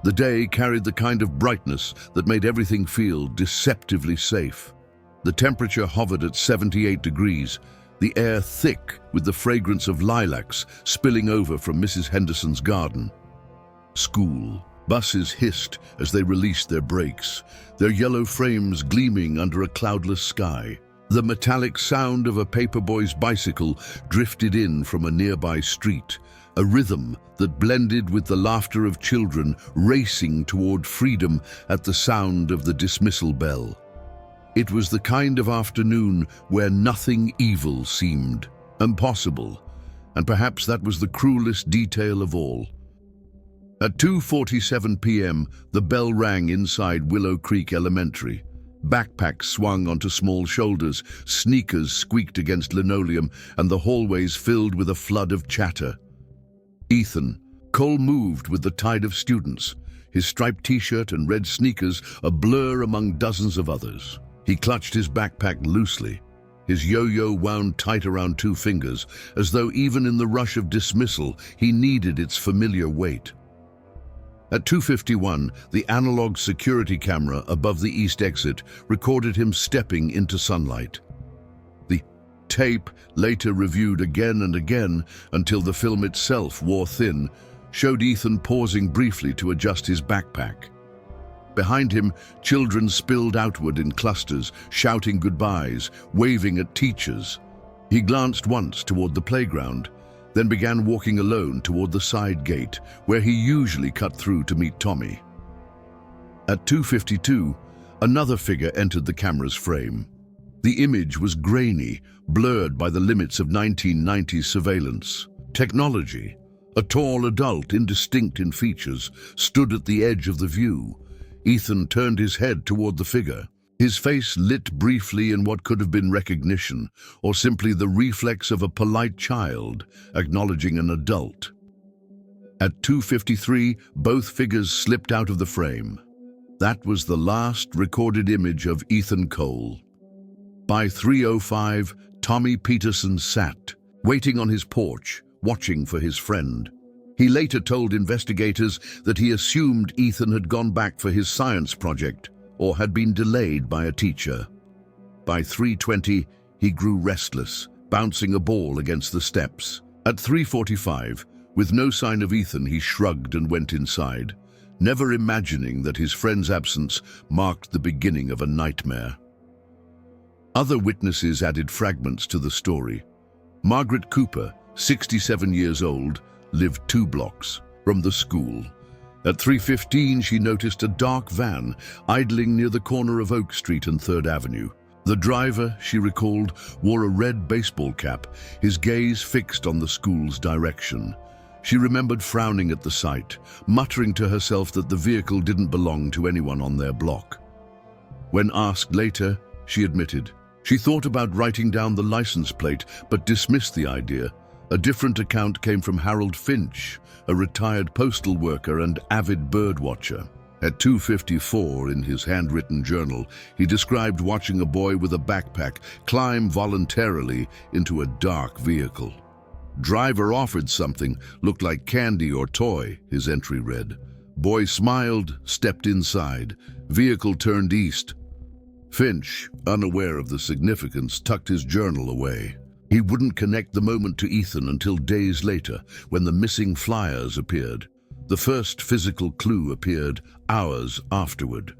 The day carried the kind of brightness that made everything feel deceptively safe. The temperature hovered at 78 degrees, the air thick with the fragrance of lilacs spilling over from Mrs. Henderson's garden. School. Buses hissed as they released their brakes, their yellow frames gleaming under a cloudless sky. The metallic sound of a paperboy's bicycle drifted in from a nearby street, a rhythm that blended with the laughter of children racing toward freedom at the sound of the dismissal bell. It was the kind of afternoon where nothing evil seemed impossible, and perhaps that was the cruelest detail of all. At 2:47 p.m., the bell rang inside Willow Creek Elementary. Backpacks swung onto small shoulders, sneakers squeaked against linoleum, and the hallways filled with a flood of chatter. Ethan Cole moved with the tide of students, his striped t-shirt and red sneakers a blur among dozens of others. He clutched his backpack loosely, his yo-yo wound tight around two fingers, as though even in the rush of dismissal, he needed its familiar weight. At 2:51, the analog security camera above the east exit recorded him stepping into sunlight. The tape, later reviewed again and again until the film itself wore thin, showed Ethan pausing briefly to adjust his backpack. Behind him, children spilled outward in clusters, shouting goodbyes, waving at teachers. He glanced once toward the playground, then began walking alone toward the side gate, where he usually cut through to meet Tommy. At 2:52, another figure entered the camera's frame. The image was grainy, blurred by the limits of 1990s surveillance. Technology, a tall adult, indistinct in features, stood at the edge of the view. Ethan turned his head toward the figure. His face lit briefly in what could have been recognition, or simply the reflex of a polite child acknowledging an adult. At 2:53, both figures slipped out of the frame. That was the last recorded image of Ethan Cole. By 3:05, Tommy Peterson sat, waiting on his porch, watching for his friend. He later told investigators that he assumed Ethan had gone back for his science project or had been delayed by a teacher. By 3:20, he grew restless, bouncing a ball against the steps. At 3:45, with no sign of Ethan, he shrugged and went inside, never imagining that his friend's absence marked the beginning of a nightmare. Other witnesses added fragments to the story. Margaret Cooper, 67 years old, lived 2 blocks from the school. At 3:15, she noticed a dark van idling near the corner of Oak Street and 3rd Avenue. The driver, she recalled, wore a red baseball cap, his gaze fixed on the school's direction. She remembered frowning at the sight, muttering to herself that the vehicle didn't belong to anyone on their block. When asked later, she admitted she thought about writing down the license plate but dismissed the idea. A different account came from Harold Finch, a retired postal worker and avid birdwatcher. At 2:54 in his handwritten journal, he described watching a boy with a backpack climb voluntarily into a dark vehicle. Driver offered something, looked like candy or toy, his entry read. Boy smiled, stepped inside. Vehicle turned east. Finch, unaware of the significance, tucked his journal away. He wouldn't connect the moment to Ethan until days later, when the missing flyers appeared. The first physical clue appeared hours afterward.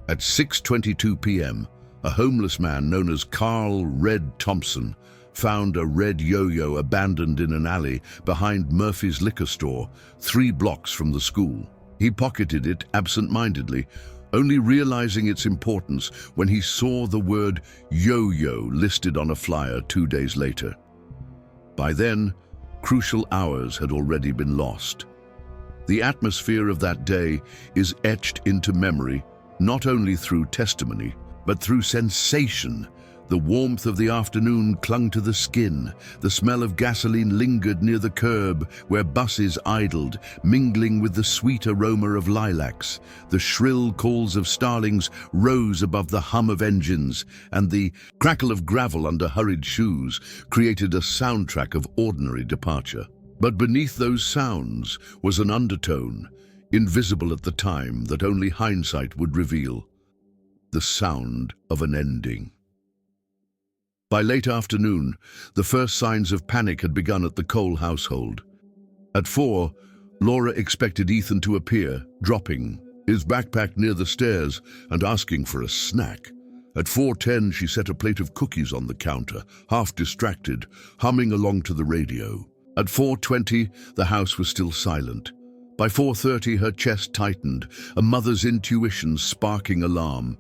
At 6:22 p.m., a homeless man known as Carl Red Thompson found a red yo-yo abandoned in an alley behind Murphy's liquor store, 3 blocks from the school. He pocketed it absent-mindedly, only realizing its importance when he saw the word yo-yo listed on a flyer 2 days later. By then, crucial hours had already been lost. The atmosphere of that day is etched into memory, not only through testimony, but through sensation. The warmth of the afternoon clung to the skin. The smell of gasoline lingered near the curb where buses idled, mingling with the sweet aroma of lilacs. The shrill calls of starlings rose above the hum of engines, and the crackle of gravel under hurried shoes created a soundtrack of ordinary departure. But beneath those sounds was an undertone, invisible at the time, that only hindsight would reveal. The sound of an ending. By late afternoon, the first signs of panic had begun at the Cole household. At 4, Laura expected Ethan to appear, dropping his backpack near the stairs and asking for a snack. At 4:10, she set a plate of cookies on the counter, half distracted, humming along to the radio. At 4:20, the house was still silent. By 4:30, her chest tightened, a mother's intuition sparking alarm.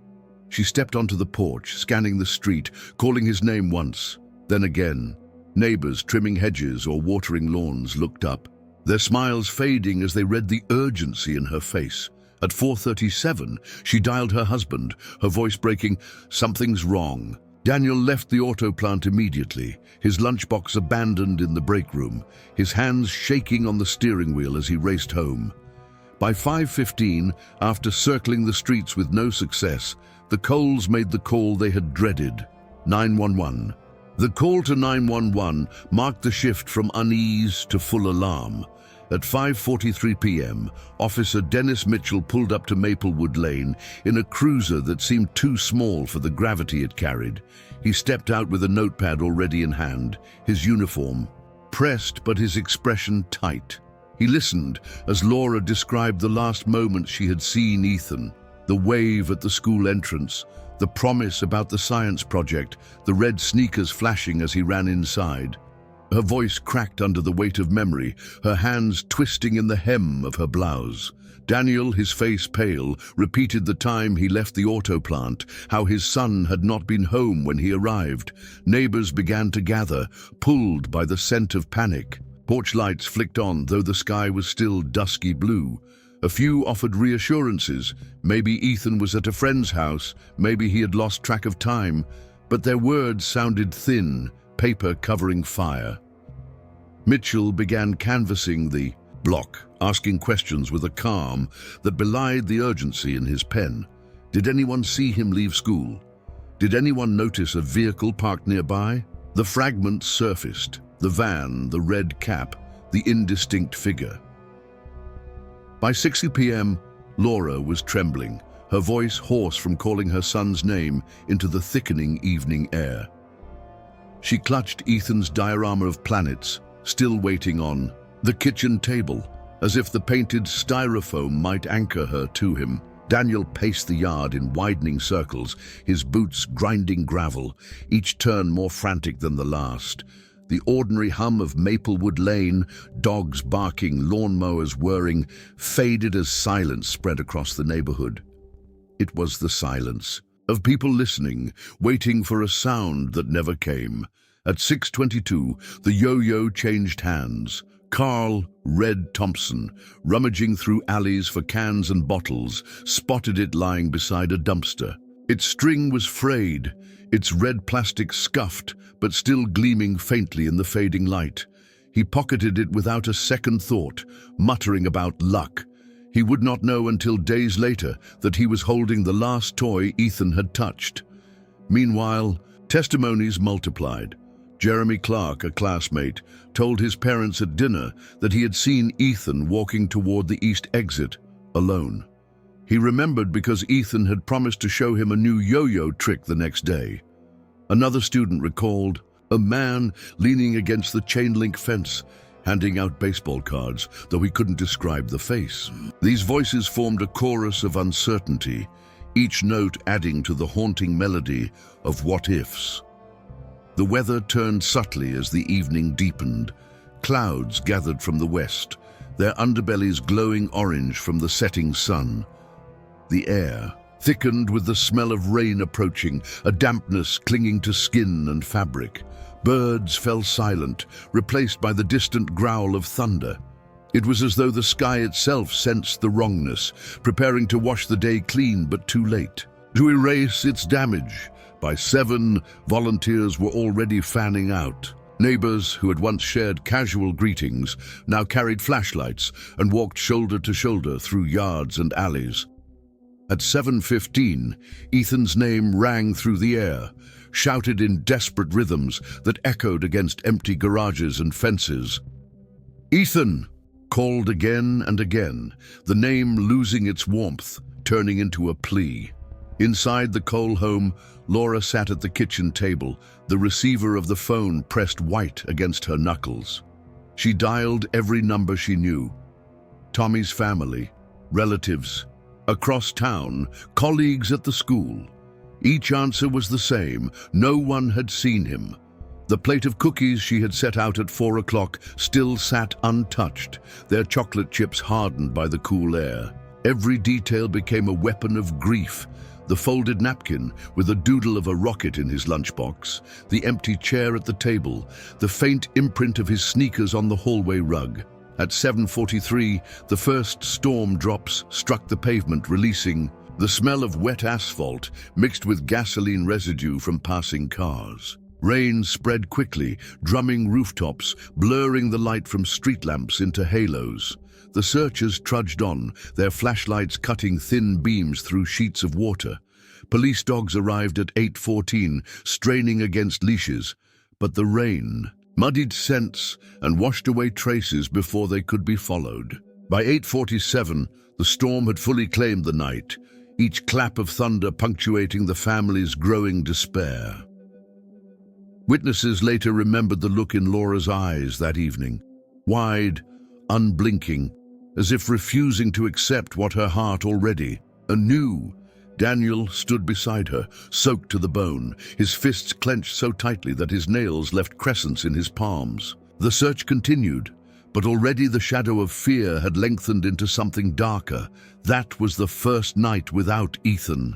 She stepped onto the porch, scanning the street, calling his name once, then again. Neighbors trimming hedges or watering lawns looked up, their smiles fading as they read the urgency in her face. At 4:37, she dialed her husband, her voice breaking, "Something's wrong." Daniel left the auto plant immediately, his lunchbox abandoned in the break room, his hands shaking on the steering wheel as he raced home. By 5:15, after circling the streets with no success, the Coles made the call they had dreaded, 911. The call to 911 marked the shift from unease to full alarm. At 5:43 p.m., Officer Dennis Mitchell pulled up to Maplewood Lane in a cruiser that seemed too small for the gravity it carried. He stepped out with a notepad already in hand, his uniform pressed but his expression tight. He listened as Laura described the last moments she had seen Ethan. The wave at the school entrance, the promise about the science project, the red sneakers flashing as he ran inside. Her voice cracked under the weight of memory, her hands twisting in the hem of her blouse. Daniel, his face pale, repeated the time he left the auto plant, how his son had not been home when he arrived. Neighbors began to gather, pulled by the scent of panic. Porch lights flicked on, though the sky was still dusky blue. A few offered reassurances. Maybe Ethan was at a friend's house, maybe he had lost track of time, but their words sounded thin, paper covering fire. Mitchell began canvassing the block, asking questions with a calm that belied the urgency in his pen. Did anyone see him leave school? Did anyone notice a vehicle parked nearby? The fragments surfaced, the van, the red cap, the indistinct figure. By 6 p.m., Laura was trembling, her voice hoarse from calling her son's name into the thickening evening air. She clutched Ethan's diorama of planets, still waiting on the kitchen table, as if the painted styrofoam might anchor her to him. Daniel paced the yard in widening circles, his boots grinding gravel, each turn more frantic than the last. The ordinary hum of Maplewood Lane, dogs barking, lawnmowers whirring, faded as silence spread across the neighborhood. It was the silence of people listening, waiting for a sound that never came. At 6:22, the yo-yo changed hands. Carl Red Thompson, rummaging through alleys for cans and bottles, spotted it lying beside a dumpster. Its string was frayed, its red plastic scuffed, but still gleaming faintly in the fading light. He pocketed it without a second thought, muttering about luck. He would not know until days later that he was holding the last toy Ethan had touched. Meanwhile, testimonies multiplied. Jeremy Clark, a classmate, told his parents at dinner that he had seen Ethan walking toward the east exit, alone. He remembered because Ethan had promised to show him a new yo-yo trick the next day. Another student recalled a man leaning against the chain-link fence, handing out baseball cards, though he couldn't describe the face. These voices formed a chorus of uncertainty, each note adding to the haunting melody of what-ifs. The weather turned subtly as the evening deepened. Clouds gathered from the west, their underbellies glowing orange from the setting sun. The air thickened with the smell of rain approaching, a dampness clinging to skin and fabric. Birds fell silent, replaced by the distant growl of thunder. It was as though the sky itself sensed the wrongness, preparing to wash the day clean but too late, to erase its damage. By 7, volunteers were already fanning out. Neighbors who had once shared casual greetings now carried flashlights and walked shoulder to shoulder through yards and alleys. At 7:15, Ethan's name rang through the air, shouted in desperate rhythms that echoed against empty garages and fences. Ethan! Called again and again, the name losing its warmth, turning into a plea. Inside the Cole home, Laura sat at the kitchen table, the receiver of the phone pressed white against her knuckles. She dialed every number she knew. Tommy's family, relatives, across town, colleagues at the school. Each answer was the same. No one had seen him. The plate of cookies she had set out at 4 o'clock still sat untouched, their chocolate chips hardened by the cool air. Every detail became a weapon of grief. The folded napkin with a doodle of a rocket in his lunchbox, the empty chair at the table, the faint imprint of his sneakers on the hallway rug. At 7:43, the first storm drops struck the pavement, releasing the smell of wet asphalt mixed with gasoline residue from passing cars. Rain spread quickly, drumming rooftops, blurring the light from street lamps into halos. The searchers trudged on, their flashlights cutting thin beams through sheets of water. Police dogs arrived at 8:14, straining against leashes, but the rain muddied scents and washed away traces before they could be followed. By 8:47, the storm had fully claimed the night, each clap of thunder punctuating the family's growing despair. Witnesses later remembered the look in Laura's eyes that evening, wide, unblinking, as if refusing to accept what her heart already knew. Daniel stood beside her, soaked to the bone, his fists clenched so tightly that his nails left crescents in his palms. The search continued, but already the shadow of fear had lengthened into something darker. That was the first night without Ethan.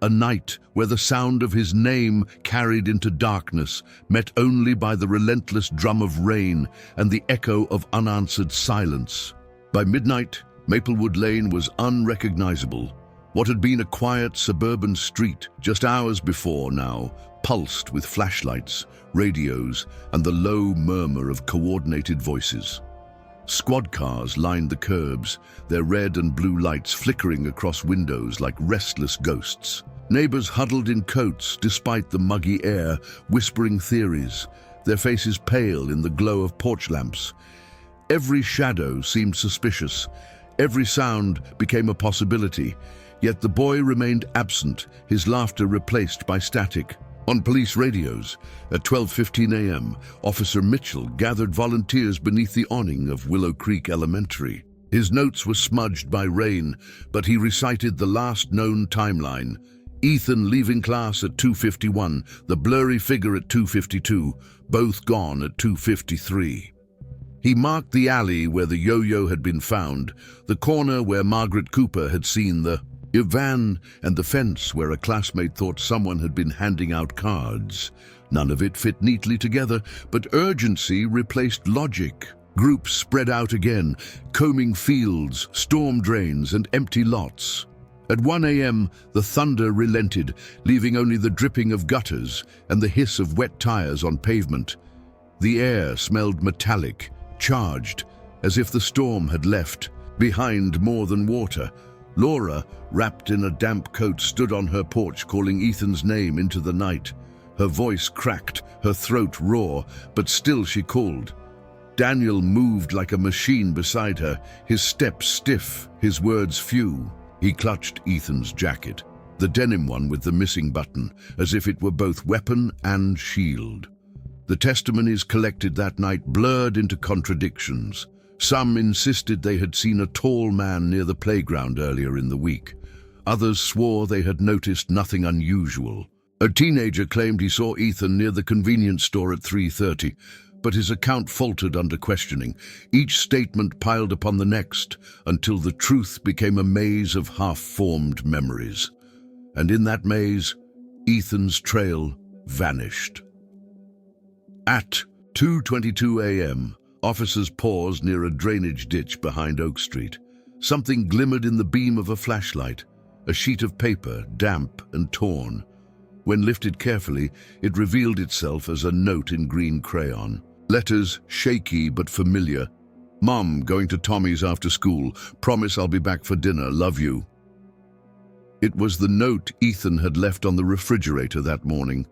A night where the sound of his name carried into darkness, met only by the relentless drum of rain and the echo of unanswered silence. By midnight, Maplewood Lane was unrecognizable. What had been a quiet suburban street just hours before now pulsed with flashlights, radios, and the low murmur of coordinated voices. Squad cars lined the curbs, their red and blue lights flickering across windows like restless ghosts. Neighbors huddled in coats despite the muggy air, whispering theories, their faces pale in the glow of porch lamps. Every shadow seemed suspicious. Every sound became a possibility. Yet the boy remained absent, his laughter replaced by static. On police radios, at 12:15 a.m., Officer Mitchell gathered volunteers beneath the awning of Willow Creek Elementary. His notes were smudged by rain, but he recited the last known timeline. Ethan leaving class at 2:51, the blurry figure at 2:52, both gone at 2:53. He marked the alley where the yo-yo had been found, the corner where Margaret Cooper had seen the van, and the fence where a classmate thought someone had been handing out cards. None of it fit neatly together, but urgency replaced logic. Groups spread out again, combing fields, storm drains, and empty lots. At 1 a.m., the thunder relented, leaving only the dripping of gutters and the hiss of wet tires on pavement. The air smelled metallic, charged, as if the storm had left behind more than water. Laura, wrapped in a damp coat, stood on her porch calling Ethan's name into the night. Her voice cracked, her throat raw, but still she called. Daniel moved like a machine beside her, his steps stiff, his words few. He clutched Ethan's jacket, the denim one with the missing button, as if it were both weapon and shield. The testimonies collected that night blurred into contradictions. Some insisted they had seen a tall man near the playground earlier in the week. Others swore they had noticed nothing unusual. A teenager claimed he saw Ethan near the convenience store at 3:30, but his account faltered under questioning. Each statement piled upon the next until the truth became a maze of half-formed memories. And in that maze, Ethan's trail vanished. At 2:22 a.m., officers paused near a drainage ditch behind Oak Street. Something glimmered in the beam of a flashlight, a sheet of paper, damp and torn. When lifted carefully, it revealed itself as a note in green crayon. Letters shaky but familiar. "Mom, going to Tommy's after school. Promise I'll be back for dinner. Love you." It was the note Ethan had left on the refrigerator that morning,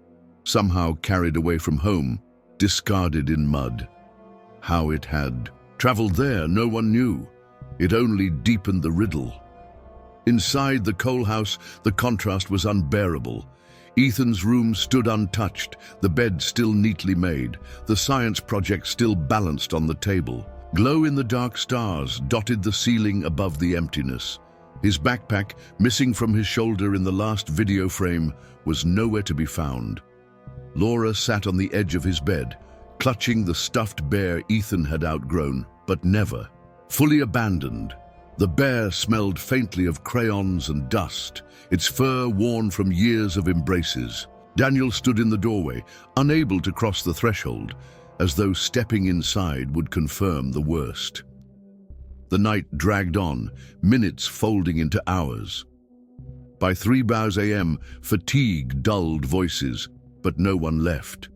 somehow carried away from home, discarded in mud. How it had traveled there, no one knew. It only deepened the riddle. Inside the coal house, the contrast was unbearable. Ethan's room stood untouched, the bed still neatly made, the science project still balanced on the table. Glow-in-the-dark stars dotted the ceiling above the emptiness. His backpack, missing from his shoulder in the last video frame, was nowhere to be found. Laura sat on the edge of his bed, clutching the stuffed bear Ethan had outgrown, but never fully abandoned. The bear smelled faintly of crayons and dust, its fur worn from years of embraces. Daniel stood in the doorway, unable to cross the threshold, as though stepping inside would confirm the worst. The night dragged on, minutes folding into hours. By 3 a.m., fatigue dulled voices, but no one left.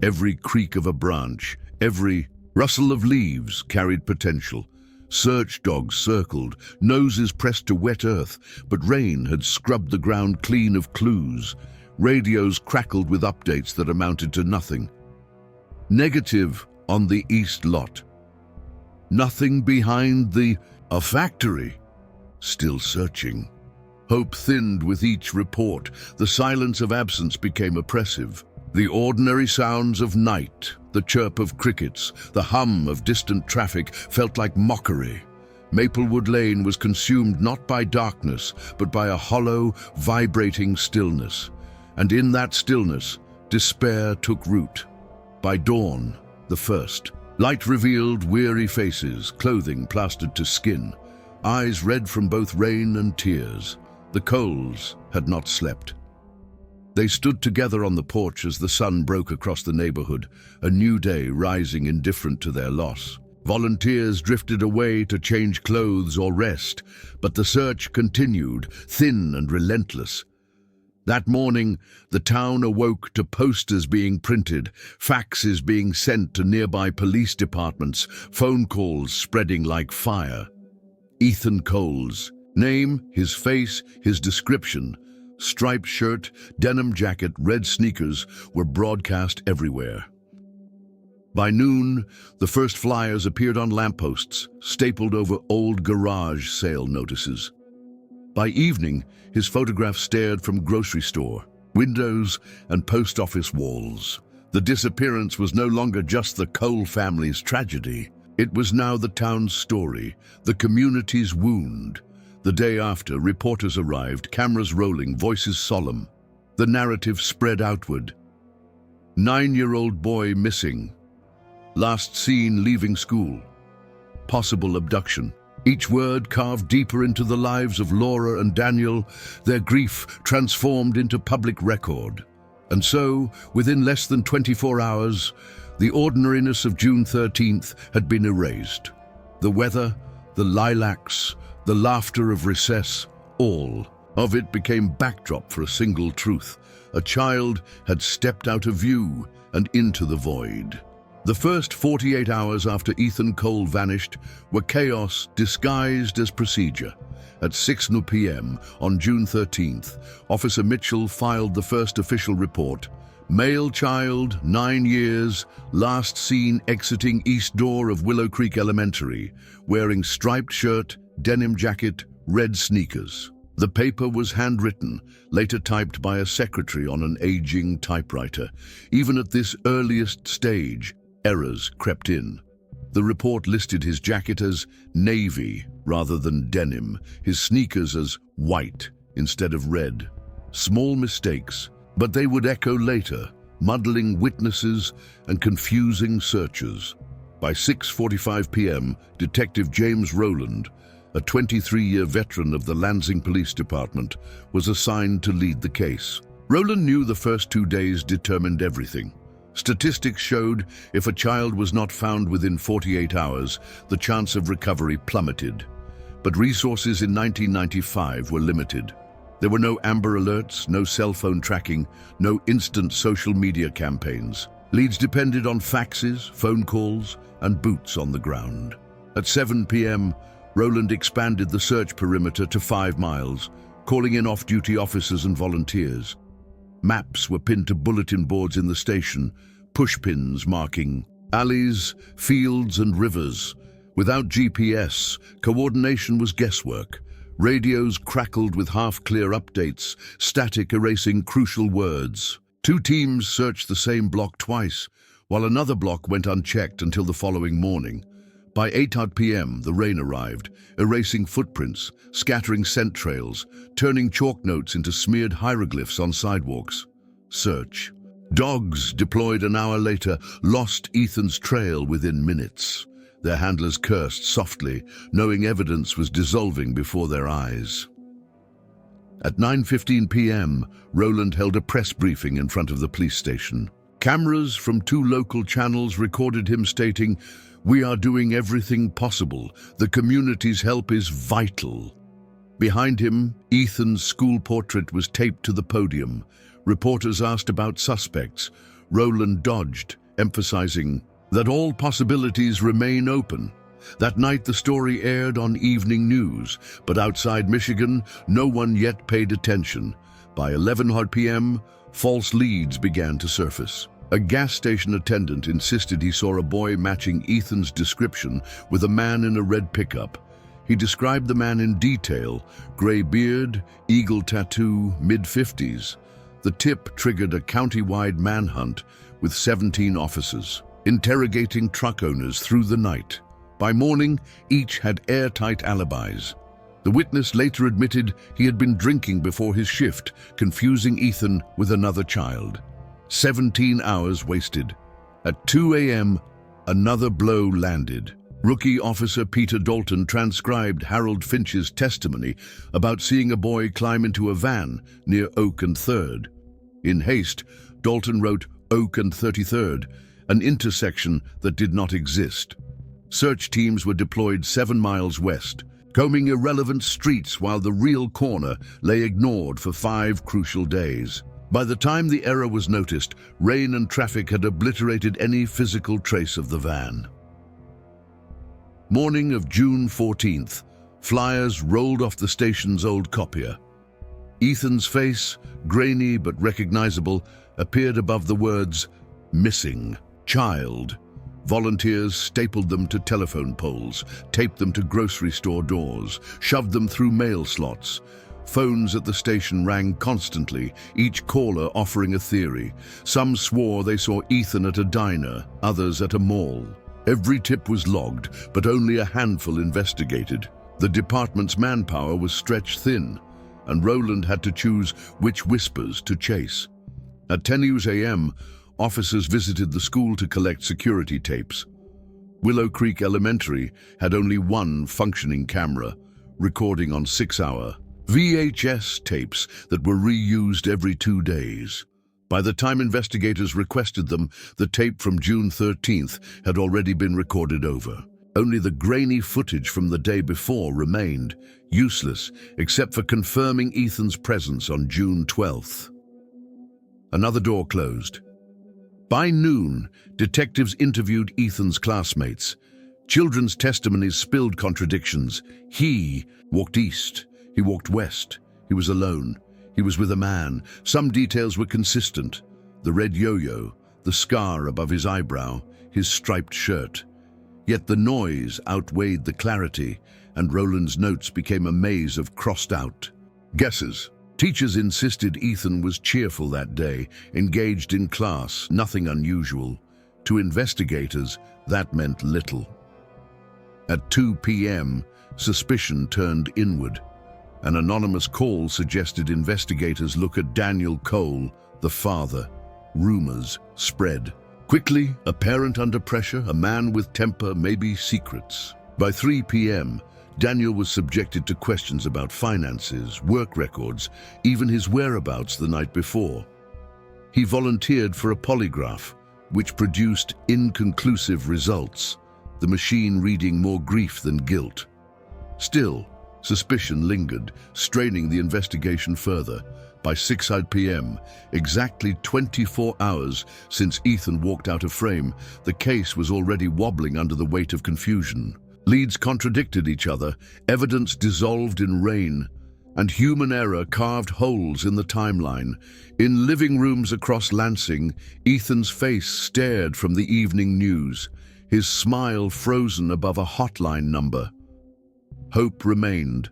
Every creak of a branch, every rustle of leaves carried potential. Search dogs circled, noses pressed to wet earth, but rain had scrubbed the ground clean of clues. Radios crackled with updates that amounted to nothing. Negative on the east lot. Nothing behind a factory. Still searching. Hope thinned with each report. The silence of absence became oppressive. The ordinary sounds of night, the chirp of crickets, the hum of distant traffic felt like mockery. Maplewood Lane was consumed not by darkness, but by a hollow, vibrating stillness. And in that stillness, despair took root. By dawn, the first, light revealed weary faces, clothing plastered to skin, eyes red from both rain and tears. The Coles had not slept. They stood together on the porch as the sun broke across the neighborhood, a new day rising indifferent to their loss. Volunteers drifted away to change clothes or rest, but the search continued, thin and relentless. That morning, the town awoke to posters being printed, faxes being sent to nearby police departments, phone calls spreading like fire. Ethan Coles. Name, his face, his description. Striped shirt, denim jacket, red sneakers were broadcast everywhere. By noon, the first flyers appeared on lampposts, stapled over old garage sale notices. By evening, his photograph stared from grocery store, windows, and post office walls. The disappearance was no longer just the Cole family's tragedy. It was now the town's story, the community's wound. The day after, reporters arrived, cameras rolling, voices solemn. The narrative spread outward. 9-year-old boy missing. Last seen leaving school. Possible abduction. Each word carved deeper into the lives of Laura and Daniel, their grief transformed into public record. And so, within less than 24 hours, the ordinariness of June 13th had been erased. The weather, the lilacs, the laughter of recess, all of it became backdrop for a single truth. A child had stepped out of view and into the void. The first 48 hours after Ethan Cole vanished were chaos disguised as procedure. At 6 p.m. on June 13th, Officer Mitchell filed the first official report. Male child, 9 years, last seen exiting east door of Willow Creek Elementary, wearing striped shirt, denim jacket, red sneakers. The paper was handwritten, later typed by a secretary on an aging typewriter. Even at this earliest stage, errors crept in. The report listed his jacket as navy rather than denim, his sneakers as white instead of red. Small mistakes, but they would echo later, muddling witnesses and confusing searchers. By 6:45 p.m., Detective James Rowland, a 23-year veteran of the Lansing Police Department, was assigned to lead the case. Rowland knew the first 2 days determined everything. Statistics showed if a child was not found within 48 hours, the chance of recovery plummeted. But resources in 1995 were limited. There were no Amber Alerts, no cell phone tracking, no instant social media campaigns. Leads depended on faxes, phone calls, and boots on the ground. At 7 p.m., Rowland expanded the search perimeter to 5 miles, calling in off-duty officers and volunteers. Maps were pinned to bulletin boards in the station, pushpins marking alleys, fields, and rivers. Without GPS, coordination was guesswork. Radios crackled with half-clear updates, static erasing crucial words. 2 teams searched the same block twice, while another block went unchecked until the following morning. By 8 p.m., the rain arrived, erasing footprints, scattering scent trails, turning chalk notes into smeared hieroglyphs on sidewalks. Search. Dogs, deployed an hour later, lost Ethan's trail within minutes. Their handlers cursed softly, knowing evidence was dissolving before their eyes. At 9:15 p.m., Rowland held a press briefing in front of the police station. Cameras from 2 local channels recorded him stating, "We are doing everything possible. The community's help is vital." Behind him, Ethan's school portrait was taped to the podium. Reporters asked about suspects. Rowland dodged, emphasizing that all possibilities remain open. That night, the story aired on evening news, but outside Michigan, no one yet paid attention. By 11 p.m., false leads began to surface. A gas station attendant insisted he saw a boy matching Ethan's description with a man in a red pickup. He described the man in detail: gray beard, eagle tattoo, mid-50s. The tip triggered a county-wide manhunt with 17 officers, interrogating truck owners through the night. By morning, each had airtight alibis. The witness later admitted he had been drinking before his shift, confusing Ethan with another child. 17 hours wasted. At 2 a.m., another blow landed. Rookie officer Peter Dalton transcribed Harold Finch's testimony about seeing a boy climb into a van near Oak and 3rd. In haste, Dalton wrote Oak and 33rd, an intersection that did not exist. Search teams were deployed 7 miles west, combing irrelevant streets while the real corner lay ignored for 5 crucial days. By the time the error was noticed, rain and traffic had obliterated any physical trace of the van. Morning of June 14th, flyers rolled off the station's old copier. Ethan's face, grainy but recognizable, appeared above the words, "Missing Child." Volunteers stapled them to telephone poles, taped them to grocery store doors, shoved them through mail slots. Phones at the station rang constantly, each caller offering a theory. Some swore they saw Ethan at a diner, others at a mall. Every tip was logged, but only a handful investigated. The department's manpower was stretched thin, and Rowland had to choose which whispers to chase. At 10 a.m., officers visited the school to collect security tapes. Willow Creek Elementary had only one functioning camera, recording on 6-hour VHS tapes that were reused every 2 days. By the time investigators requested them, the tape from June 13th had already been recorded over. Only the grainy footage from the day before remained, useless except for confirming Ethan's presence on June 12th. Another door closed. By noon, detectives interviewed Ethan's classmates. Children's testimonies spilled contradictions. He walked east. He walked west. He was alone. He was with a man. Some details were consistent. The red yo-yo, the scar above his eyebrow, his striped shirt. Yet the noise outweighed the clarity, and Rowland's notes became a maze of crossed-out guesses. Teachers insisted Ethan was cheerful that day, engaged in class, nothing unusual. To investigators, that meant little. At 2 p.m., suspicion turned inward. An anonymous call suggested investigators look at Daniel Cole, the father. Rumors spread. Quickly, a parent under pressure, a man with temper, maybe secrets. By 3 p.m., Daniel was subjected to questions about finances, work records, even his whereabouts the night before. He volunteered for a polygraph, which produced inconclusive results, the machine reading more grief than guilt. Still, suspicion lingered, straining the investigation further. By 6 p.m., exactly 24 hours since Ethan walked out of frame, the case was already wobbling under the weight of confusion. Leads contradicted each other, evidence dissolved in rain, and human error carved holes in the timeline. In living rooms across Lansing, Ethan's face stared from the evening news, his smile frozen above a hotline number. Hope remained,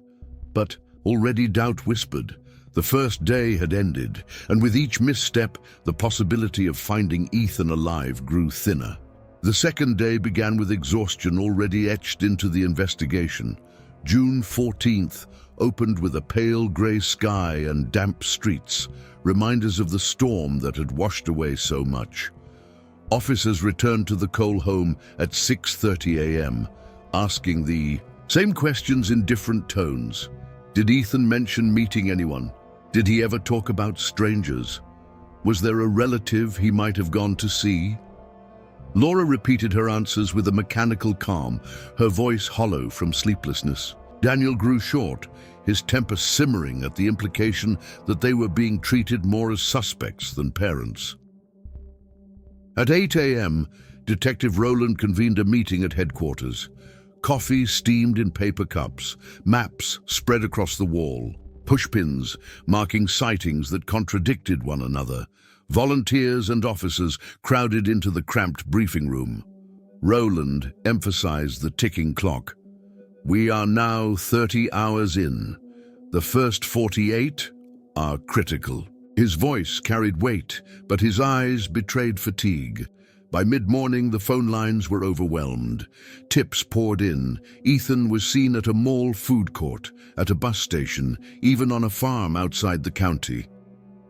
but already doubt whispered. The first day had ended, and with each misstep, the possibility of finding Ethan alive grew thinner. The second day began with exhaustion already etched into the investigation. June 14th opened with a pale grey sky and damp streets, reminders of the storm that had washed away so much. Officers returned to the Cole home at 6:30 a.m., asking the same questions in different tones. Did Ethan mention meeting anyone? Did he ever talk about strangers? Was there a relative he might have gone to see? Laura repeated her answers with a mechanical calm, her voice hollow from sleeplessness. Daniel grew short, his temper simmering at the implication that they were being treated more as suspects than parents. At 8 a.m., Detective Rowland convened a meeting at headquarters. Coffee steamed in paper cups, maps spread across the wall, pushpins marking sightings that contradicted one another. Volunteers and officers crowded into the cramped briefing room. Rowland emphasized the ticking clock. We are now 30 hours in. The first 48 are critical. His voice carried weight, but his eyes betrayed fatigue. By mid-morning, the phone lines were overwhelmed. Tips poured in. Ethan was seen at a mall food court, at a bus station, even on a farm outside the county.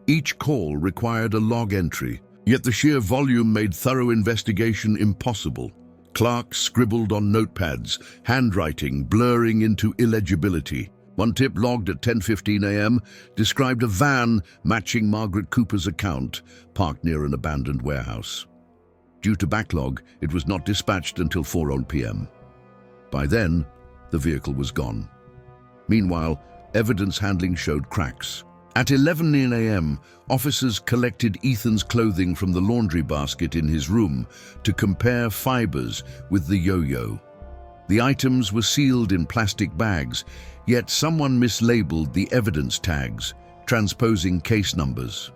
Each call required a log entry, yet the sheer volume made thorough investigation impossible. Clerks scribbled on notepads, handwriting blurring into illegibility. One tip logged at 10:15 a.m. described a van matching Margaret Cooper's account, parked near an abandoned warehouse. Due to backlog, it was not dispatched until 4 p.m. By then, the vehicle was gone. Meanwhile, evidence handling showed cracks. At 11 a.m., officers collected Ethan's clothing from the laundry basket in his room to compare fibers with the yo-yo. The items were sealed in plastic bags, yet someone mislabeled the evidence tags, transposing case numbers.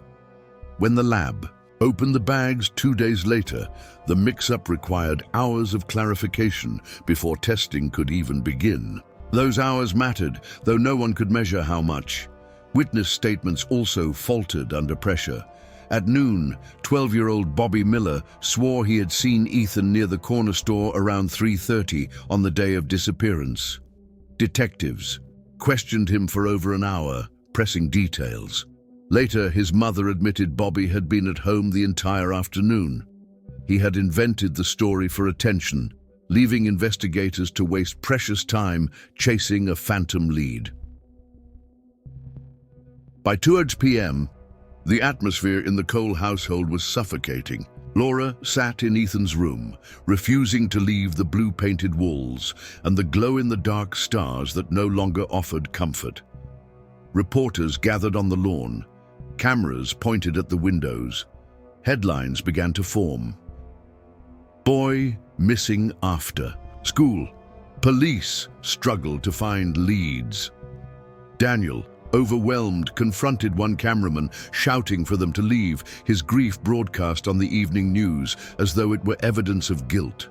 When the lab opened the bags 2 days later, the mix-up required hours of clarification before testing could even begin. Those hours mattered, though no one could measure how much. Witness statements also faltered under pressure. At noon, 12-year-old Bobby Miller swore he had seen Ethan near the corner store around 3:30 on the day of disappearance. Detectives questioned him for over an hour, pressing details. Later, his mother admitted Bobby had been at home the entire afternoon. He had invented the story for attention, leaving investigators to waste precious time chasing a phantom lead. By 2 p.m., the atmosphere in the Cole household was suffocating. Laura sat in Ethan's room, refusing to leave the blue-painted walls and the glow-in-the-dark stars that no longer offered comfort. Reporters gathered on the lawn. Cameras pointed at the windows. Headlines began to form. Boy missing after school. Police struggled to find leads. Daniel, overwhelmed, confronted one cameraman, shouting for them to leave, his grief broadcast on the evening news as though it were evidence of guilt.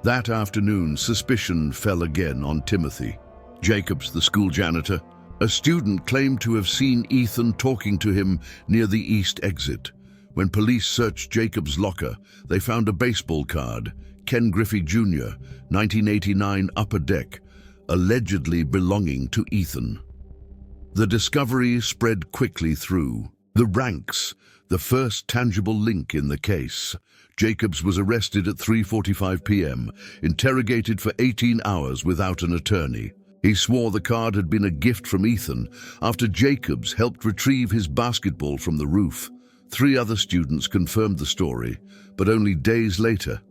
That afternoon, suspicion fell again on Timothy Jacobs, the school janitor. A student claimed to have seen Ethan talking to him near the east exit. When police searched Jacobs' locker, they found a baseball card, Ken Griffey Jr., 1989 Upper Deck, allegedly belonging to Ethan. The discovery spread quickly through the ranks, the first tangible link in the case. Jacobs was arrested at 3:45 p.m., interrogated for 18 hours without an attorney. He swore the card had been a gift from Ethan after Jacobs helped retrieve his basketball from the roof. 3 other students confirmed the story, but only days later.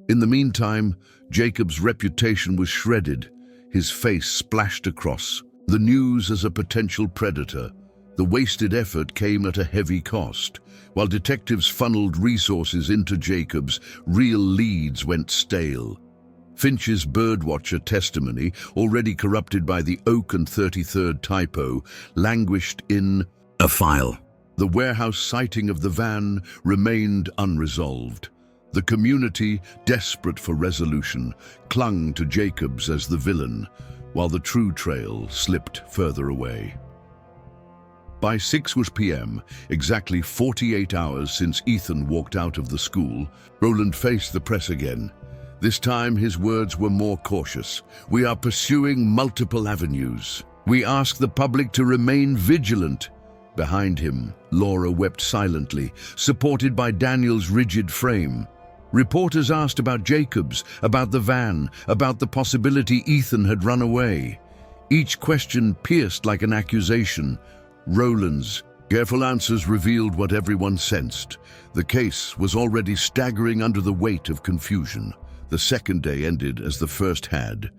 In the meantime, Jacobs' reputation was shredded, his face splashed across. The news as a potential predator. The wasted effort came at a heavy cost. While detectives funneled resources into Jacobs, real leads went stale. Finch's birdwatcher testimony, already corrupted by the Oak and 33rd typo, languished in a file. The warehouse sighting of the van remained unresolved. The community, desperate for resolution, clung to Jacobs as the villain, while the true trail slipped further away. By 6 p.m., exactly 48 hours since Ethan walked out of the school, Roland faced the press again. This time his words were more cautious. "We are pursuing multiple avenues. We ask the public to remain vigilant." Behind him, Laura wept silently, supported by Daniel's rigid frame. Reporters asked about Jacobs, about the van, about the possibility Ethan had run away. Each question pierced like an accusation. Roland's careful answers revealed what everyone sensed. The case was already staggering under the weight of confusion. The second day ended as the first had,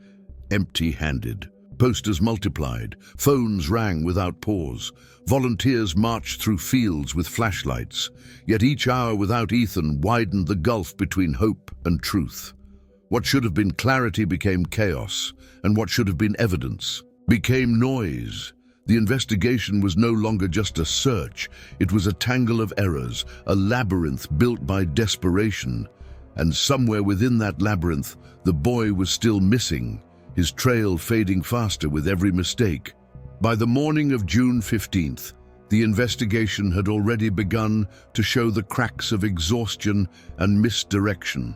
empty-handed. Posters multiplied, phones rang without pause. Volunteers marched through fields with flashlights. Yet each hour without Ethan widened the gulf between hope and truth. What should have been clarity became chaos, and what should have been evidence became noise. The investigation was no longer just a search. It was a tangle of errors, a labyrinth built by desperation. And somewhere within that labyrinth, the boy was still missing, his trail fading faster with every mistake. By the morning of June 15th, the investigation had already begun to show the cracks of exhaustion and misdirection.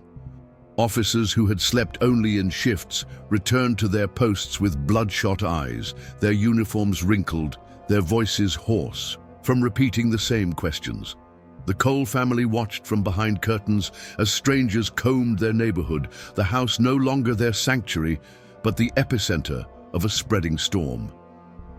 Officers who had slept only in shifts returned to their posts with bloodshot eyes, their uniforms wrinkled, their voices hoarse, from repeating the same questions. The Cole family watched from behind curtains as strangers combed their neighborhood, the house no longer their sanctuary, but the epicenter of a spreading storm.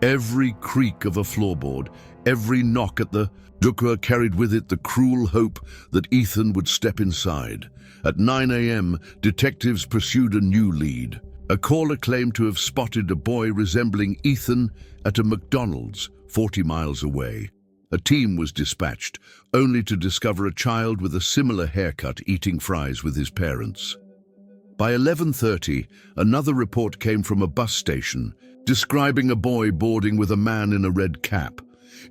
Every creak of a floorboard, every knock at the door carried with it the cruel hope that Ethan would step inside. At 9 a.m., detectives pursued a new lead. A caller claimed to have spotted a boy resembling Ethan at a McDonald's 40 miles away. A team was dispatched, only to discover a child with a similar haircut eating fries with his parents. By 11:30, another report came from a bus station, describing a boy boarding with a man in a red cap.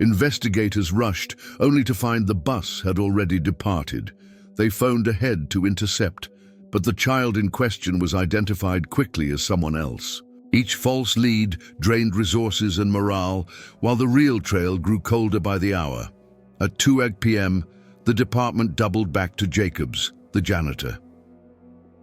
Investigators rushed, only to find the bus had already departed. They phoned ahead to intercept, but the child in question was identified quickly as someone else. Each false lead drained resources and morale, while the real trail grew colder by the hour. At 2 p.m., the department doubled back to Jacobs, the janitor.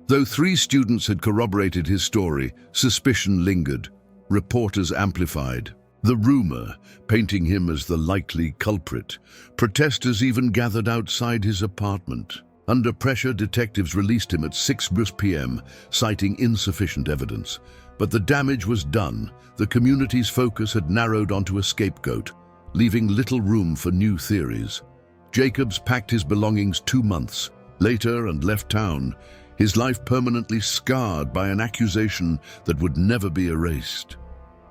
Though 3 students had corroborated his story, suspicion lingered. Reporters amplified the rumor, painting him as the likely culprit. Protesters even gathered outside his apartment. Under pressure, detectives released him at 6 p.m., citing insufficient evidence. But the damage was done. The community's focus had narrowed onto a scapegoat, leaving little room for new theories. Jacobs packed his belongings 2 months later and left town, his life permanently scarred by an accusation that would never be erased.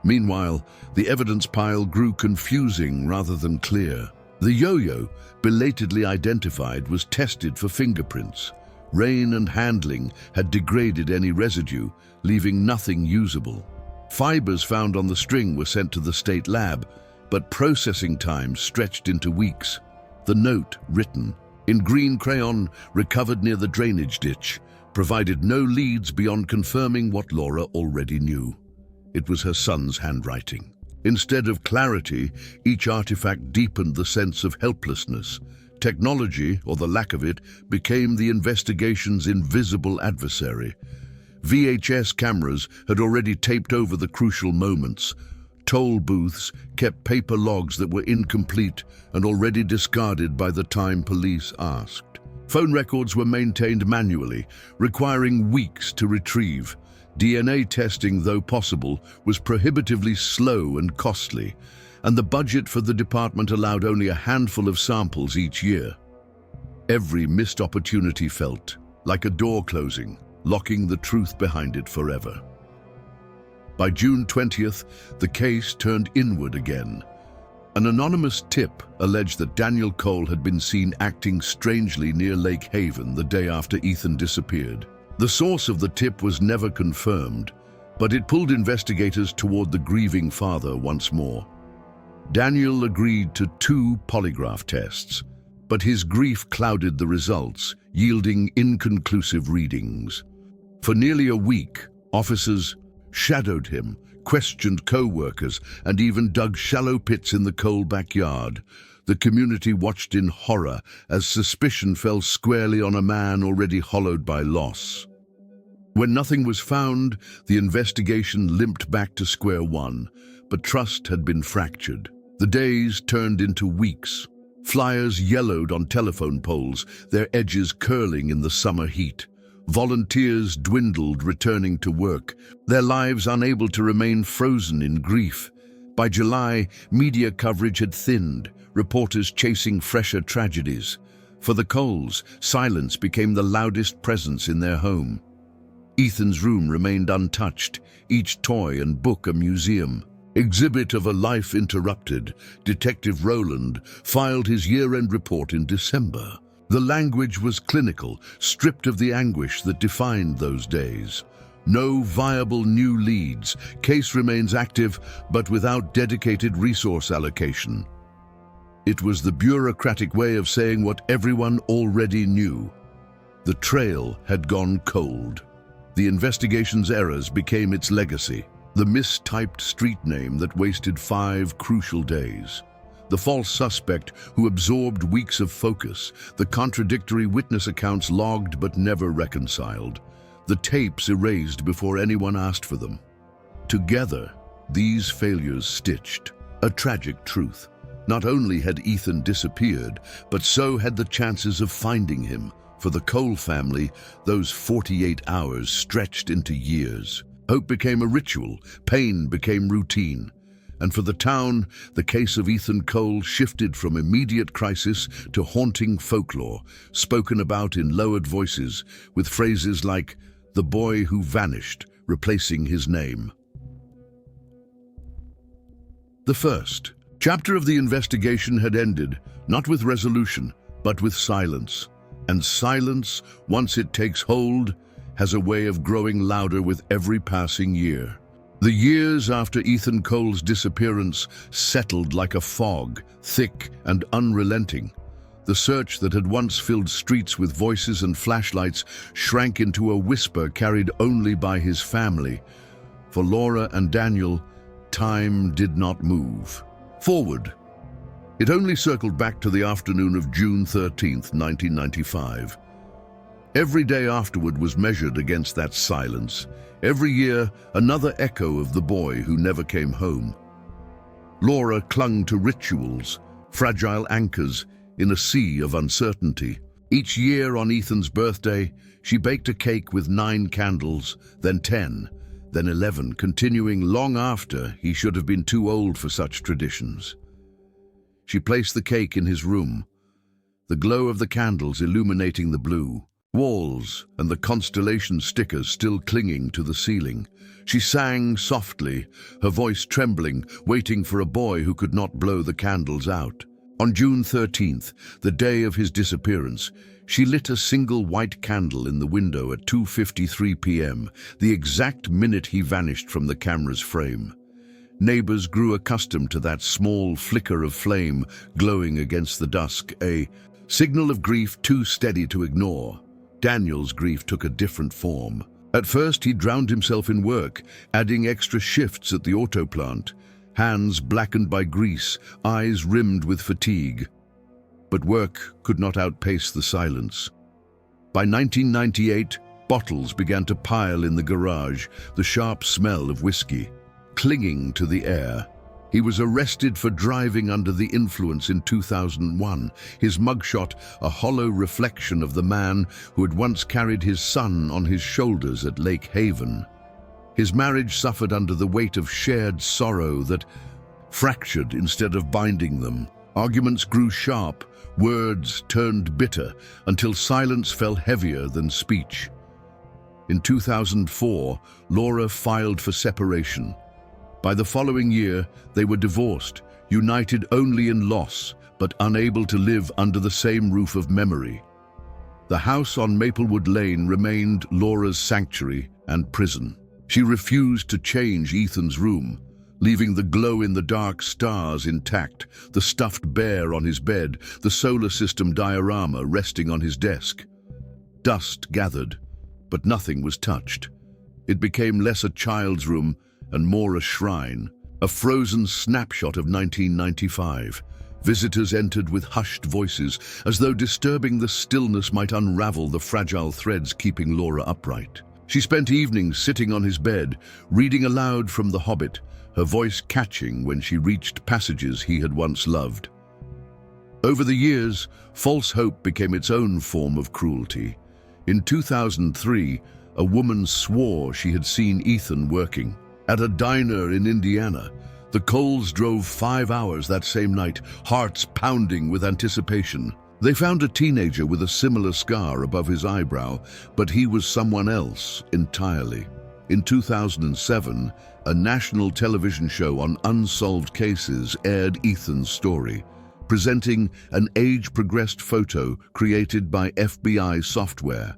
Meanwhile, the evidence pile grew confusing rather than clear. The yo-yo, belatedly identified, was tested for fingerprints. Rain and handling had degraded any residue, leaving nothing usable. Fibers found on the string were sent to the state lab, but processing times stretched into weeks. The note, written in green crayon, recovered near the drainage ditch, provided no leads beyond confirming what Laura already knew. It was her son's handwriting. Instead of clarity, each artifact deepened the sense of helplessness. Technology, or the lack of it, became the investigation's invisible adversary. VHS cameras had already taped over the crucial moments. Toll booths kept paper logs that were incomplete and already discarded by the time police asked. Phone records were maintained manually, requiring weeks to retrieve. DNA testing, though possible, was prohibitively slow and costly, and the budget for the department allowed only a handful of samples each year. Every missed opportunity felt like a door closing, locking the truth behind it forever. By June 20th, the case turned inward again. An anonymous tip alleged that Daniel Cole had been seen acting strangely near Lake Haven the day after Ethan disappeared. The source of the tip was never confirmed, but it pulled investigators toward the grieving father once more. Daniel agreed to 2 polygraph tests, but his grief clouded the results, yielding inconclusive readings. For nearly a week, officers shadowed him, questioned co-workers, and even dug shallow pits in the Cole backyard. The community watched in horror as suspicion fell squarely on a man already hollowed by loss. When nothing was found, the investigation limped back to square one, but trust had been fractured. The days turned into weeks. Flyers yellowed on telephone poles, their edges curling in the summer heat. Volunteers dwindled, returning to work, their lives unable to remain frozen in grief. By July, media coverage had thinned, reporters chasing fresher tragedies. For the Coles, silence became the loudest presence in their home. Ethan's room remained untouched, each toy and book a museum. Exhibit of a life interrupted, Detective Rowland filed his year-end report in December. The language was clinical, stripped of the anguish that defined those days. No viable new leads. Case remains active, but without dedicated resource allocation. It was the bureaucratic way of saying what everyone already knew. The trail had gone cold. The investigation's errors became its legacy, the mistyped street name that wasted 5 crucial days. The false suspect who absorbed weeks of focus, the contradictory witness accounts logged but never reconciled, the tapes erased before anyone asked for them. Together, these failures stitched a tragic truth. Not only had Ethan disappeared, but so had the chances of finding him. For the Cole family, those 48 hours stretched into years. Hope became a ritual, pain became routine. And for the town, the case of Ethan Cole shifted from immediate crisis to haunting folklore, spoken about in lowered voices, with phrases like, "the boy who vanished," replacing his name. The first chapter of the investigation had ended, not with resolution, but with silence. And silence, once it takes hold, has a way of growing louder with every passing year. The years after Ethan Cole's disappearance settled like a fog, thick and unrelenting. The search that had once filled streets with voices and flashlights shrank into a whisper carried only by his family. For Laura and Daniel, time did not move. Forward. It only circled back to the afternoon of June 13th, 1995. Every day afterward was measured against that silence. Every year, another echo of the boy who never came home. Laura clung to rituals, fragile anchors in a sea of uncertainty. Each year on Ethan's birthday, she baked a cake with 9 candles, then 10, then 11, continuing long after he should have been too old for such traditions. She placed the cake in his room, the glow of the candles illuminating the blue walls and the constellation stickers still clinging to the ceiling. She sang softly, her voice trembling, waiting for a boy who could not blow the candles out. On June 13th, the day of his disappearance, she lit a single white candle in the window at 2:53 p.m., the exact minute he vanished from the camera's frame. Neighbors grew accustomed to that small flicker of flame glowing against the dusk, a signal of grief too steady to ignore. Daniel's grief took a different form. At first, he drowned himself in work, adding extra shifts at the auto plant, hands blackened by grease, eyes rimmed with fatigue. But work could not outpace the silence. By 1998, bottles began to pile in the garage, the sharp smell of whiskey clinging to the air. He was arrested for driving under the influence in 2001, his mugshot a hollow reflection of the man who had once carried his son on his shoulders at Lake Haven. His marriage suffered under the weight of shared sorrow that fractured instead of binding them. Arguments grew sharp, words turned bitter, until silence fell heavier than speech. In 2004, Laura filed for separation. By the following year, they were divorced, united only in loss, but unable to live under the same roof of memory. The house on Maplewood Lane remained Laura's sanctuary and prison. She refused to change Ethan's room, leaving the glow-in-the-dark stars intact, the stuffed bear on his bed, the solar system diorama resting on his desk. Dust gathered, but nothing was touched. It became less a child's room and more a shrine, a frozen snapshot of 1995. Visitors entered with hushed voices, as though disturbing the stillness might unravel the fragile threads keeping Laura upright. She spent evenings sitting on his bed, reading aloud from The Hobbit, her voice catching when she reached passages he had once loved. Over the years, false hope became its own form of cruelty. In 2003, a woman swore she had seen Ethan working at a diner in Indiana. The Coles drove 5 hours that same night, hearts pounding with anticipation. They found a teenager with a similar scar above his eyebrow, but he was someone else entirely. In 2007, a national television show on unsolved cases aired Ethan's story, presenting an age-progressed photo created by FBI software.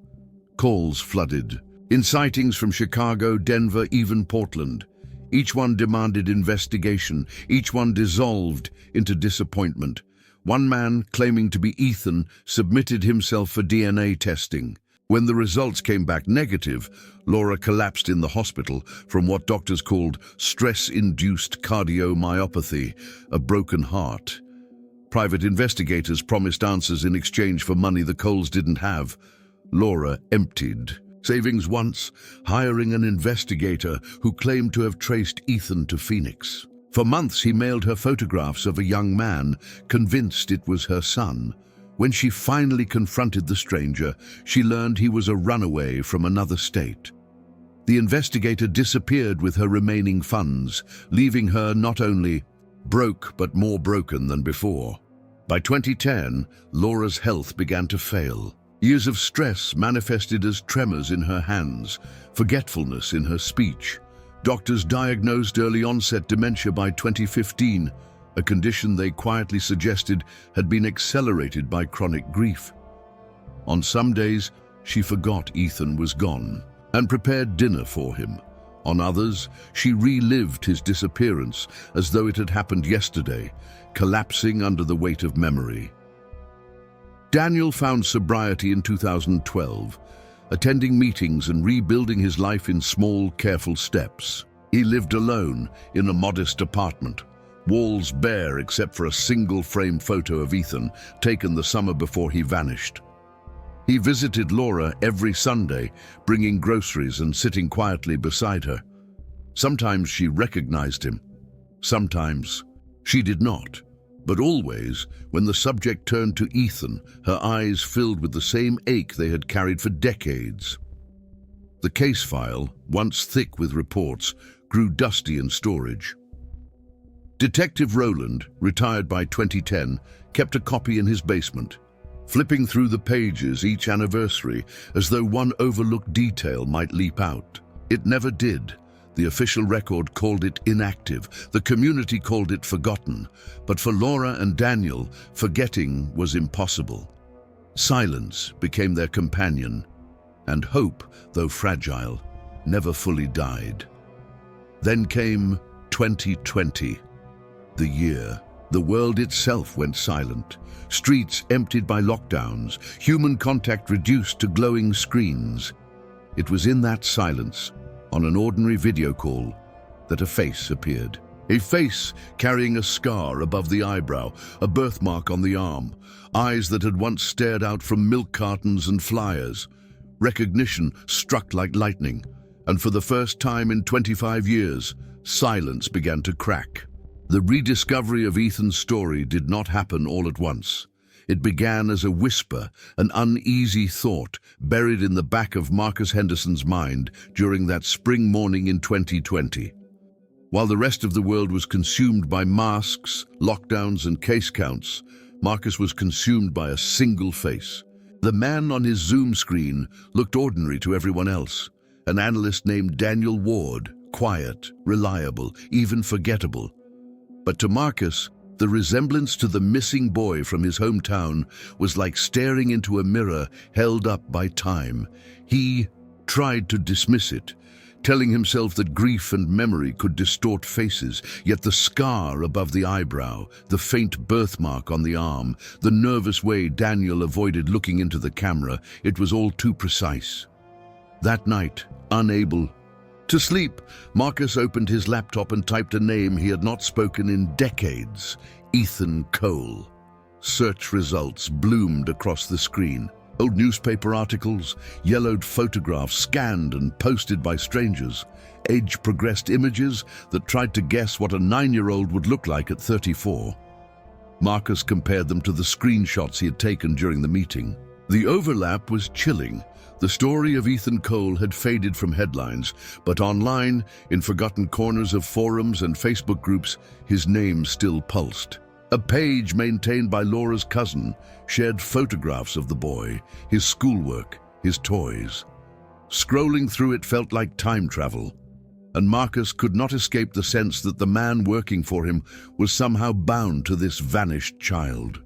Calls flooded. In sightings from Chicago, Denver, even Portland. Each one demanded investigation, each one dissolved into disappointment. One man, claiming to be Ethan, submitted himself for DNA testing. When the results came back negative, Laura collapsed in the hospital from what doctors called stress-induced cardiomyopathy, a broken heart. Private investigators promised answers in exchange for money the Coles didn't have. Laura emptied savings once, hiring an investigator who claimed to have traced Ethan to Phoenix. For months he mailed her photographs of a young man, convinced it was her son. When she finally confronted the stranger, she learned he was a runaway from another state. The investigator disappeared with her remaining funds, leaving her not only broke but more broken than before. By 2010, Laura's health began to fail. Years of stress manifested as tremors in her hands, forgetfulness in her speech. Doctors diagnosed early-onset dementia by 2015, a condition they quietly suggested had been accelerated by chronic grief. On some days, she forgot Ethan was gone and prepared dinner for him. On others, she relived his disappearance as though it had happened yesterday, collapsing under the weight of memory. Daniel found sobriety in 2012, attending meetings and rebuilding his life in small, careful steps. He lived alone in a modest apartment, walls bare except for a single frame photo of Ethan taken the summer before he vanished. He visited Laura every Sunday, bringing groceries and sitting quietly beside her. Sometimes she recognized him, sometimes she did not. But always, when the subject turned to Ethan, her eyes filled with the same ache they had carried for decades. The case file, once thick with reports, grew dusty in storage. Detective Rowland, retired by 2010, kept a copy in his basement, flipping through the pages each anniversary as though one overlooked detail might leap out. It never did. The official record called it inactive, the community called it forgotten, but for Laura and Daniel, forgetting was impossible. Silence became their companion, and hope, though fragile, never fully died. Then came 2020, the year. The world itself went silent, streets emptied by lockdowns, human contact reduced to glowing screens. It was in that silence, on an ordinary video call, that a face appeared. A face carrying a scar above the eyebrow, a birthmark on the arm, eyes that had once stared out from milk cartons and flyers. Recognition struck like lightning, and for the first time in 25 years, silence began to crack. The rediscovery of Ethan's story did not happen all at once. It began as a whisper, an uneasy thought buried in the back of Marcus Henderson's mind during that spring morning in 2020. While the rest of the world was consumed by masks, lockdowns, and case counts, Marcus was consumed by a single face. The man on his Zoom screen looked ordinary to everyone else. An analyst named Daniel Ward, quiet, reliable, even forgettable. But to Marcus, the resemblance to the missing boy from his hometown was like staring into a mirror held up by time. He tried to dismiss it, telling himself that grief and memory could distort faces, yet the scar above the eyebrow, the faint birthmark on the arm, the nervous way Daniel avoided looking into the camera, it was all too precise. That night, unable to sleep, Marcus opened his laptop and typed a name he had not spoken in decades: Ethan Cole. Search results bloomed across the screen. Old newspaper articles, yellowed photographs scanned and posted by strangers, age-progressed images that tried to guess what a 9-year-old would look like at 34. Marcus compared them to the screenshots he had taken during the meeting. The overlap was chilling. The story of Ethan Cole had faded from headlines, but online, in forgotten corners of forums and Facebook groups, his name still pulsed. A page maintained by Laura's cousin shared photographs of the boy, his schoolwork, his toys. Scrolling through it felt like time travel, and Marcus could not escape the sense that the man working for him was somehow bound to this vanished child.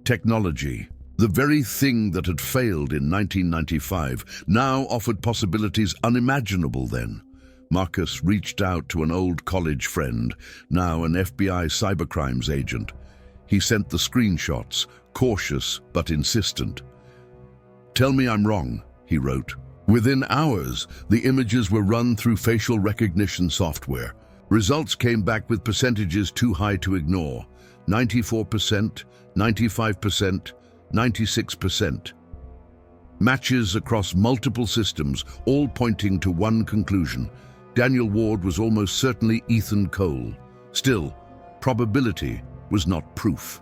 Technology, the very thing that had failed in 1995, now offered possibilities unimaginable then. Marcus reached out to an old college friend, now an FBI cybercrimes agent. He sent the screenshots, cautious but insistent. "Tell me I'm wrong," he wrote. Within hours, the images were run through facial recognition software. Results came back with percentages too high to ignore: 94%, 95%, 96%. Matches across multiple systems, all pointing to one conclusion: Daniel Ward was almost certainly Ethan Cole. Still, probability was not proof.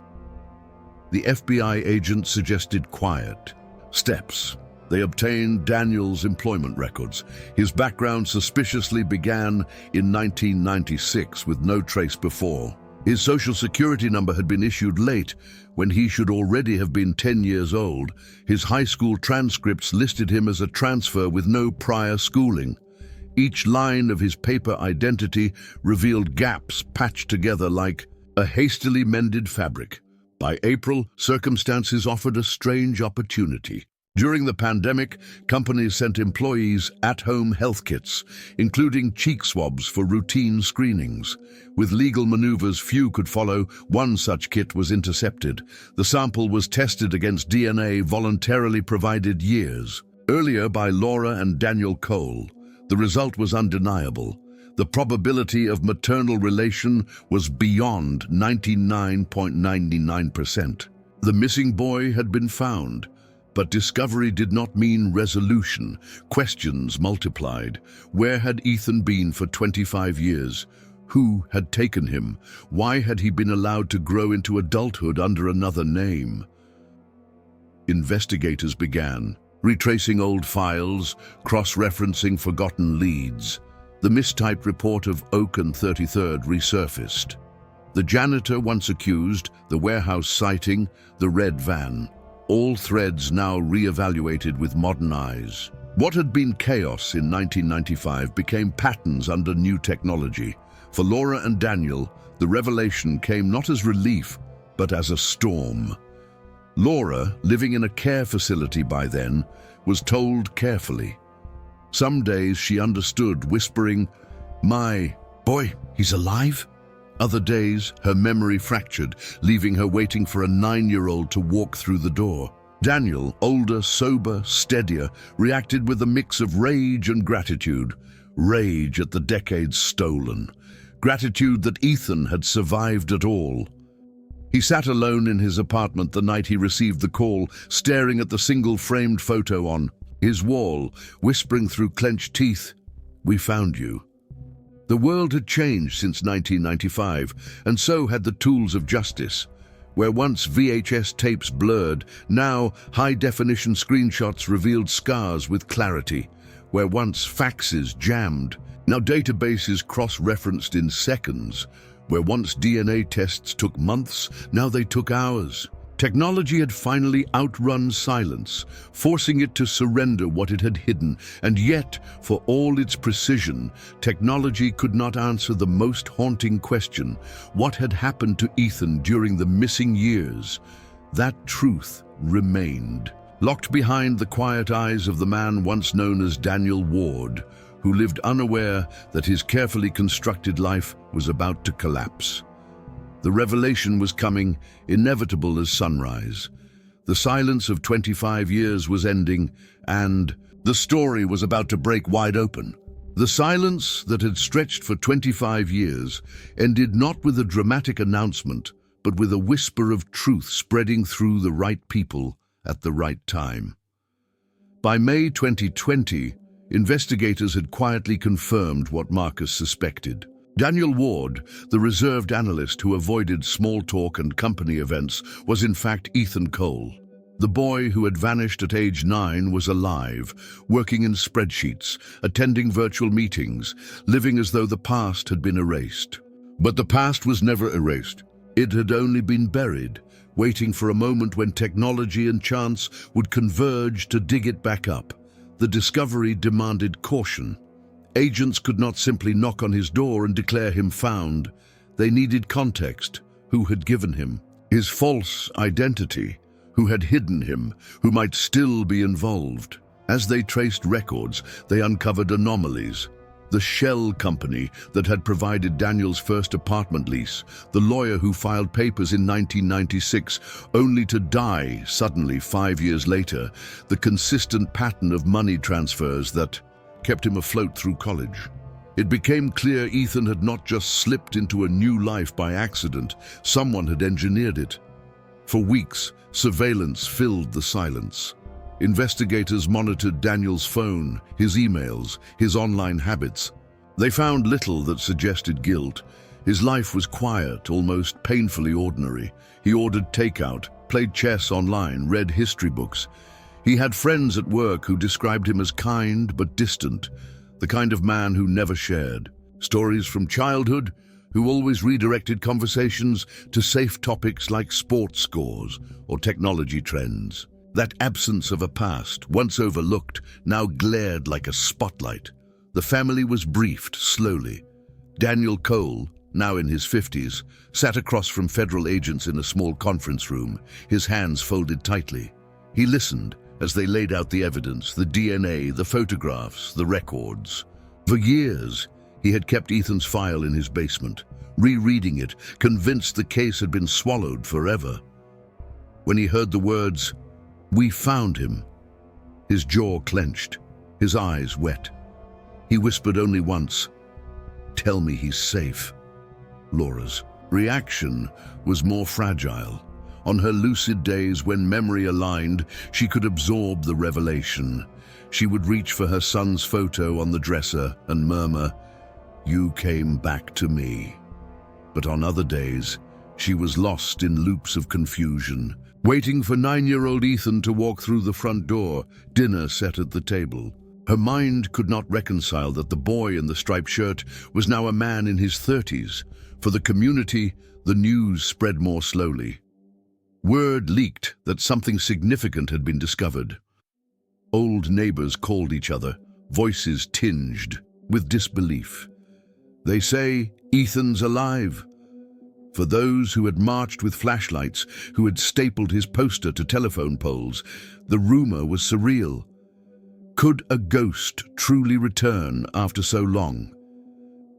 The FBI agent suggested quiet steps. They obtained Daniel's employment records. His background suspiciously began in 1996 with no trace before. His social security number had been issued late, when he should already have been 10 years old. His high school transcripts listed him as a transfer with no prior schooling. Each line of his paper identity revealed gaps patched together like a hastily mended fabric. By April, circumstances offered a strange opportunity. During the pandemic, companies sent employees at-home health kits, including cheek swabs for routine screenings. With legal maneuvers few could follow, one such kit was intercepted. The sample was tested against DNA voluntarily provided years earlier by Laura and Daniel Cole. The result was undeniable. The probability of maternal relation was beyond 99.99%. The missing boy had been found, but discovery did not mean resolution. Questions multiplied. Where had Ethan been for 25 years? Who had taken him? Why had he been allowed to grow into adulthood under another name? Investigators began, retracing old files, cross-referencing forgotten leads. The mistyped report of Oaken 33rd resurfaced. The janitor once accused, the warehouse sighting, the red van. All threads now re-evaluated with modern eyes. What had been chaos in 1995 became patterns under new technology. For Laura and Daniel, the revelation came not as relief, but as a storm. Laura, living in a care facility by then, was told carefully. Some days she understood, whispering, "My boy, he's alive?" Other days, her memory fractured, leaving her waiting for a 9-year-old to walk through the door. Daniel, older, sober, steadier, reacted with a mix of rage and gratitude. Rage at the decades stolen. Gratitude that Ethan had survived at all. He sat alone in his apartment the night he received the call, staring at the single-framed photo on his wall, whispering through clenched teeth, "We found you." The world had changed since 1995, and so had the tools of justice. Where once VHS tapes blurred, now high-definition screenshots revealed scars with clarity. Where once faxes jammed, now databases cross-referenced in seconds. Where once DNA tests took months, now they took hours. Technology had finally outrun silence, forcing it to surrender what it had hidden. And yet, for all its precision, technology could not answer the most haunting question: what had happened to Ethan during the missing years? That truth remained, locked behind the quiet eyes of the man once known as Daniel Ward, who lived unaware that his carefully constructed life was about to collapse. The revelation was coming, inevitable as sunrise. The silence of 25 years was ending, and the story was about to break wide open. The silence that had stretched for 25 years ended not with a dramatic announcement, but with a whisper of truth spreading through the right people at the right time. By May 2020, investigators had quietly confirmed what Marcus suspected. Daniel Ward, the reserved analyst who avoided small talk and company events, was in fact Ethan Cole. The boy who had vanished at age 9 was alive, working in spreadsheets, attending virtual meetings, living as though the past had been erased. But the past was never erased. It had only been buried, waiting for a moment when technology and chance would converge to dig it back up. The discovery demanded caution. Agents could not simply knock on his door and declare him found. They needed context. Who had given him his false identity? Who had hidden him? Who might still be involved? As they traced records, they uncovered anomalies. The shell company that had provided Daniel's first apartment lease, the lawyer who filed papers in 1996 only to die suddenly 5 years later, the consistent pattern of money transfers that kept him afloat through college. It became clear Ethan had not just slipped into a new life by accident. Someone had engineered it. For weeks, surveillance filled the silence. Investigators monitored Daniel's phone, his emails, his online habits. They found little that suggested guilt. His life was quiet, almost painfully ordinary. He ordered takeout, played chess online, read history books. He had friends at work who described him as kind but distant, the kind of man who never shared. Stories from childhood, who always redirected conversations to safe topics like sports scores or technology trends. That absence of a past, once overlooked, now glared like a spotlight. The family was briefed slowly. Daniel Cole, now in his 50s, sat across from federal agents in a small conference room, his hands folded tightly. He listened as they laid out the evidence, the DNA, the photographs, the records. For years, he had kept Ethan's file in his basement, rereading it, convinced the case had been swallowed forever. When he heard the words, "We found him," his jaw clenched, his eyes wet. He whispered only once, "Tell me he's safe." Laura's reaction was more fragile. On her lucid days when memory aligned, she could absorb the revelation. She would reach for her son's photo on the dresser and murmur, "You came back to me." But on other days, she was lost in loops of confusion, waiting for 9-year-old Ethan to walk through the front door, dinner set at the table. Her mind could not reconcile that the boy in the striped shirt was now a man in his 30s. For the community, the news spread more slowly. Word leaked that something significant had been discovered. Old neighbors called each other, voices tinged with disbelief. "They say Ethan's alive." For those who had marched with flashlights, who had stapled his poster to telephone poles, the rumor was surreal. Could a ghost truly return after so long?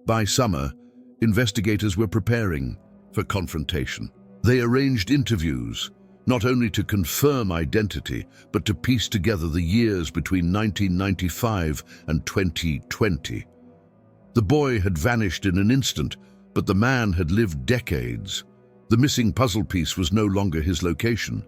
By summer, investigators were preparing for confrontation. They arranged interviews, not only to confirm identity, but to piece together the years between 1995 and 2020. The boy had vanished in an instant, but the man had lived decades. The missing puzzle piece was no longer his location.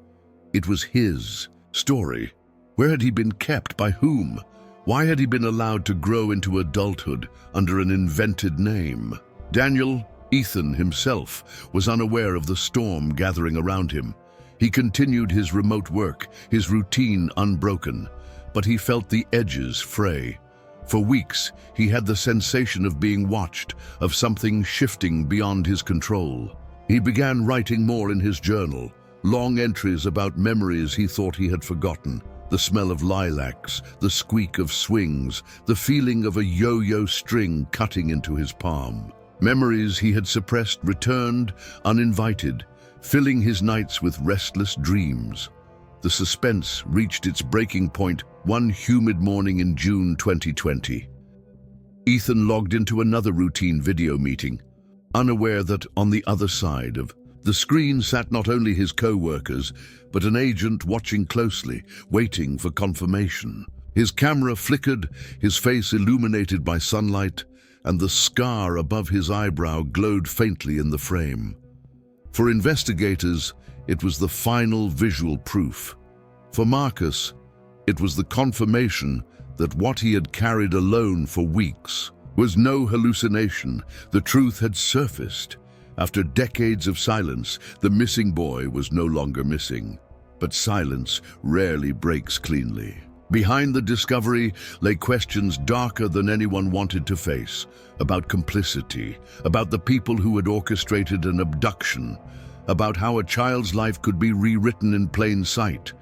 It was his story. Where had he been kept? By whom? Why had he been allowed to grow into adulthood under an invented name? Daniel, Ethan himself, was unaware of the storm gathering around him. He continued his remote work, his routine unbroken, but he felt the edges fray. For weeks, he had the sensation of being watched, of something shifting beyond his control. He began writing more in his journal, long entries about memories he thought he had forgotten. The smell of lilacs, the squeak of swings, the feeling of a yo-yo string cutting into his palm. Memories he had suppressed returned, uninvited, filling his nights with restless dreams. The suspense reached its breaking point one humid morning in June 2020. Ethan logged into another routine video meeting, unaware that on the other side of the screen sat not only his co-workers, but an agent watching closely, waiting for confirmation. His camera flickered, his face illuminated by sunlight, and the scar above his eyebrow glowed faintly in the frame. For investigators, it was the final visual proof. For Marcus, it was the confirmation that what he had carried alone for weeks was no hallucination. The truth had surfaced. After decades of silence, the missing boy was no longer missing. But silence rarely breaks cleanly. Behind the discovery lay questions darker than anyone wanted to face, about complicity, about the people who had orchestrated an abduction, about how a child's life could be rewritten in plain sight.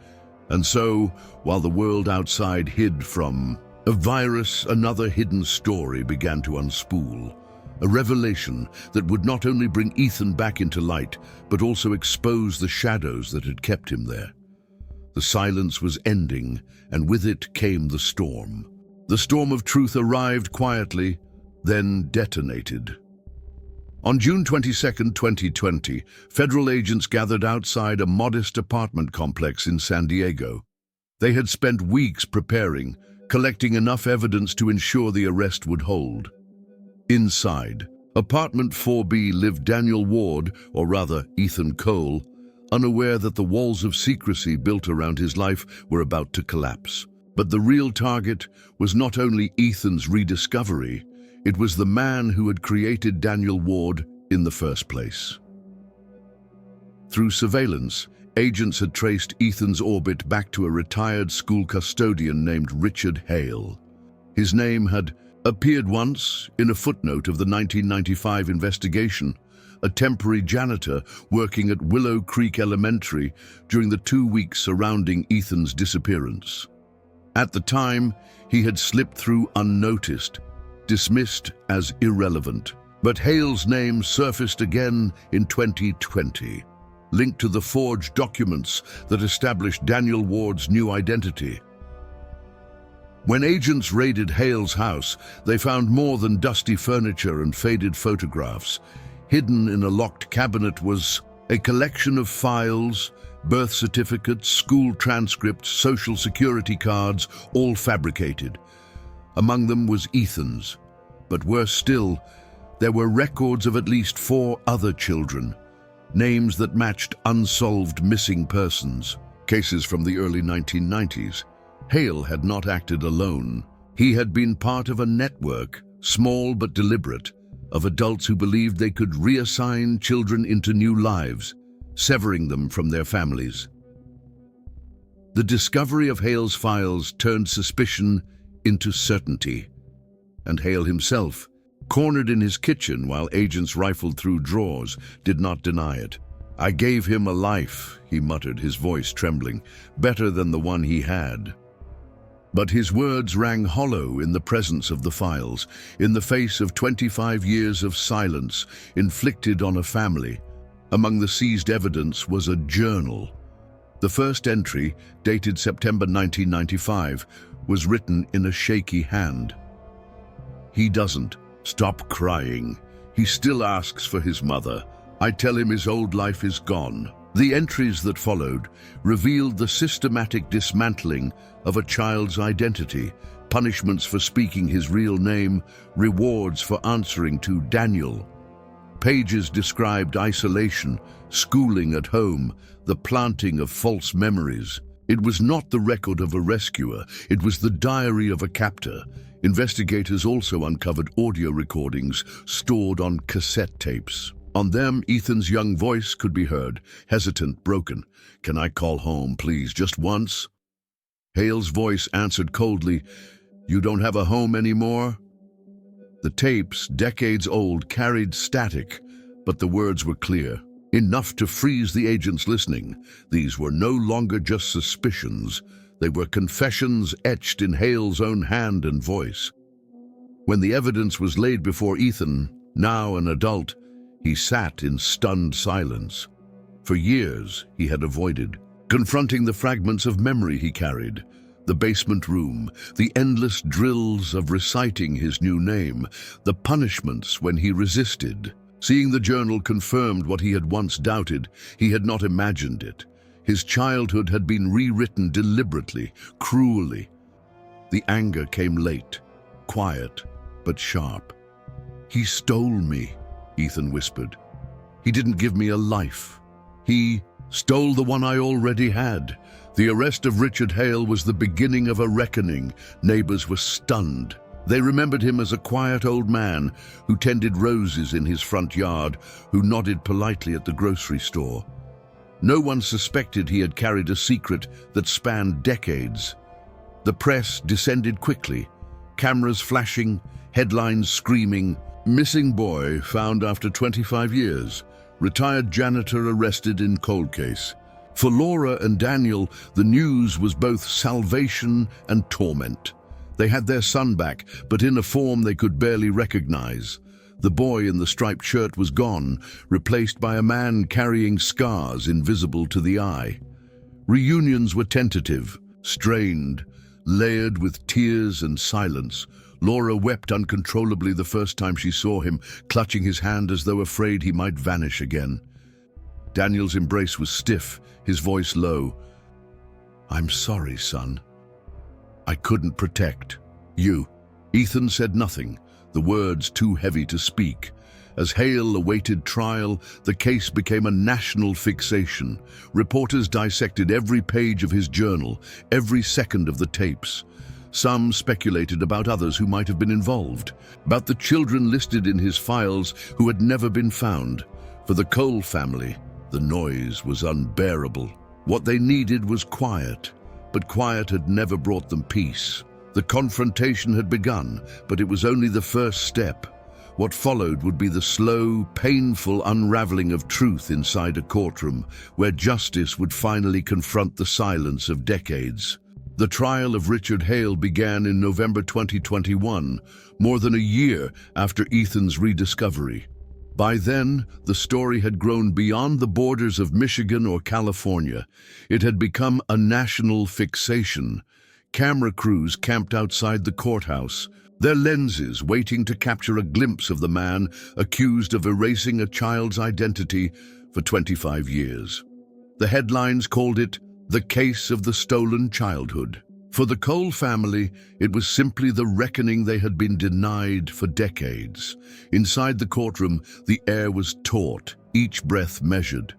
And so, while the world outside hid from a virus, another hidden story began to unspool. A revelation that would not only bring Ethan back into light, but also expose the shadows that had kept him there. The silence was ending, and with it came the storm. The storm of truth arrived quietly, then detonated. On June 22, 2020, federal agents gathered outside a modest apartment complex in San Diego. They had spent weeks preparing, collecting enough evidence to ensure the arrest would hold. Inside, apartment 4B lived Daniel Ward, or rather Ethan Cole, unaware that the walls of secrecy built around his life were about to collapse. But the real target was not only Ethan's rediscovery, it was the man who had created Daniel Ward in the first place. Through surveillance, agents had traced Ethan's orbit back to a retired school custodian named Richard Hale. His name had appeared once in a footnote of the 1995 investigation, a temporary janitor working at Willow Creek Elementary during the 2 weeks surrounding Ethan's disappearance. At the time, he had slipped through unnoticed, dismissed as irrelevant. But Hale's name surfaced again in 2020, linked to the forged documents that established Daniel Ward's new identity. When agents raided Hale's house, they found more than dusty furniture and faded photographs. Hidden in a locked cabinet was a collection of files, birth certificates, school transcripts, social security cards, all fabricated. Among them was Ethan's. But worse still, there were records of at least 4 other children, names that matched unsolved missing persons, cases from the early 1990s. Hale had not acted alone. He had been part of a network, small but deliberate, of adults who believed they could reassign children into new lives, severing them from their families. The discovery of Hale's files turned suspicion into certainty, and Hale himself, cornered in his kitchen while agents rifled through drawers, did not deny it. "I gave him a life," he muttered, his voice trembling, "better than the one he had." But his words rang hollow in the presence of the files, in the face of 25 years of silence inflicted on a family. Among the seized evidence was a journal. The first entry, dated September 1995, was written in a shaky hand. "He doesn't stop crying. He still asks for his mother. I tell him his old life is gone." The entries that followed revealed the systematic dismantling of a child's identity, punishments for speaking his real name, rewards for answering to Daniel. Pages described isolation, schooling at home, the planting of false memories. It was not the record of a rescuer, it was the diary of a captor. Investigators also uncovered audio recordings stored on cassette tapes. On them, Ethan's young voice could be heard, hesitant, broken. "Can I call home, please, just once?" Hale's voice answered coldly, "You don't have a home anymore?" The tapes, decades old, carried static, but the words were clear, enough to freeze the agents listening. These were no longer just suspicions. They were confessions etched in Hale's own hand and voice. When the evidence was laid before Ethan, now an adult, he sat in stunned silence. For years, he had avoided confronting the fragments of memory he carried, the basement room, the endless drills of reciting his new name, the punishments when he resisted. Seeing the journal confirmed what he had once doubted. He had not imagined it. His childhood had been rewritten deliberately, cruelly. The anger came late, quiet, but sharp. "He stole me," Ethan whispered. "He didn't give me a life. He stole the one I already had." The arrest of Richard Hale was the beginning of a reckoning. Neighbors were stunned. They remembered him as a quiet old man who tended roses in his front yard, who nodded politely at the grocery store. No one suspected he had carried a secret that spanned decades. The press descended quickly, cameras flashing, headlines screaming, "Missing boy found after 25 years. Retired janitor arrested in cold case." For Laura and Daniel, the news was both salvation and torment. They had their son back, but in a form they could barely recognize. The boy in the striped shirt was gone, replaced by a man carrying scars invisible to the eye. Reunions were tentative, strained, layered with tears and silence. Laura wept uncontrollably the first time she saw him, clutching his hand as though afraid he might vanish again. Daniel's embrace was stiff, his voice low. "I'm sorry, son. I couldn't protect you." Ethan said nothing, the words too heavy to speak. As Hale awaited trial, the case became a national fixation. Reporters dissected every page of his journal, every second of the tapes. Some speculated about others who might have been involved, about the children listed in his files who had never been found. For the Cole family, the noise was unbearable. What they needed was quiet, but quiet had never brought them peace. The confrontation had begun, but it was only the first step. What followed would be the slow, painful unraveling of truth inside a courtroom, where justice would finally confront the silence of decades. The trial of Richard Hale began in November 2021, more than a year after Ethan's rediscovery. By then, the story had grown beyond the borders of Michigan or California. It had become a national fixation. Camera crews camped outside the courthouse, their lenses waiting to capture a glimpse of the man accused of erasing a child's identity for 25 years. The headlines called it "The Case of the Stolen Childhood." For the Cole family, it was simply the reckoning they had been denied for decades. Inside the courtroom, the air was taut, each breath measured.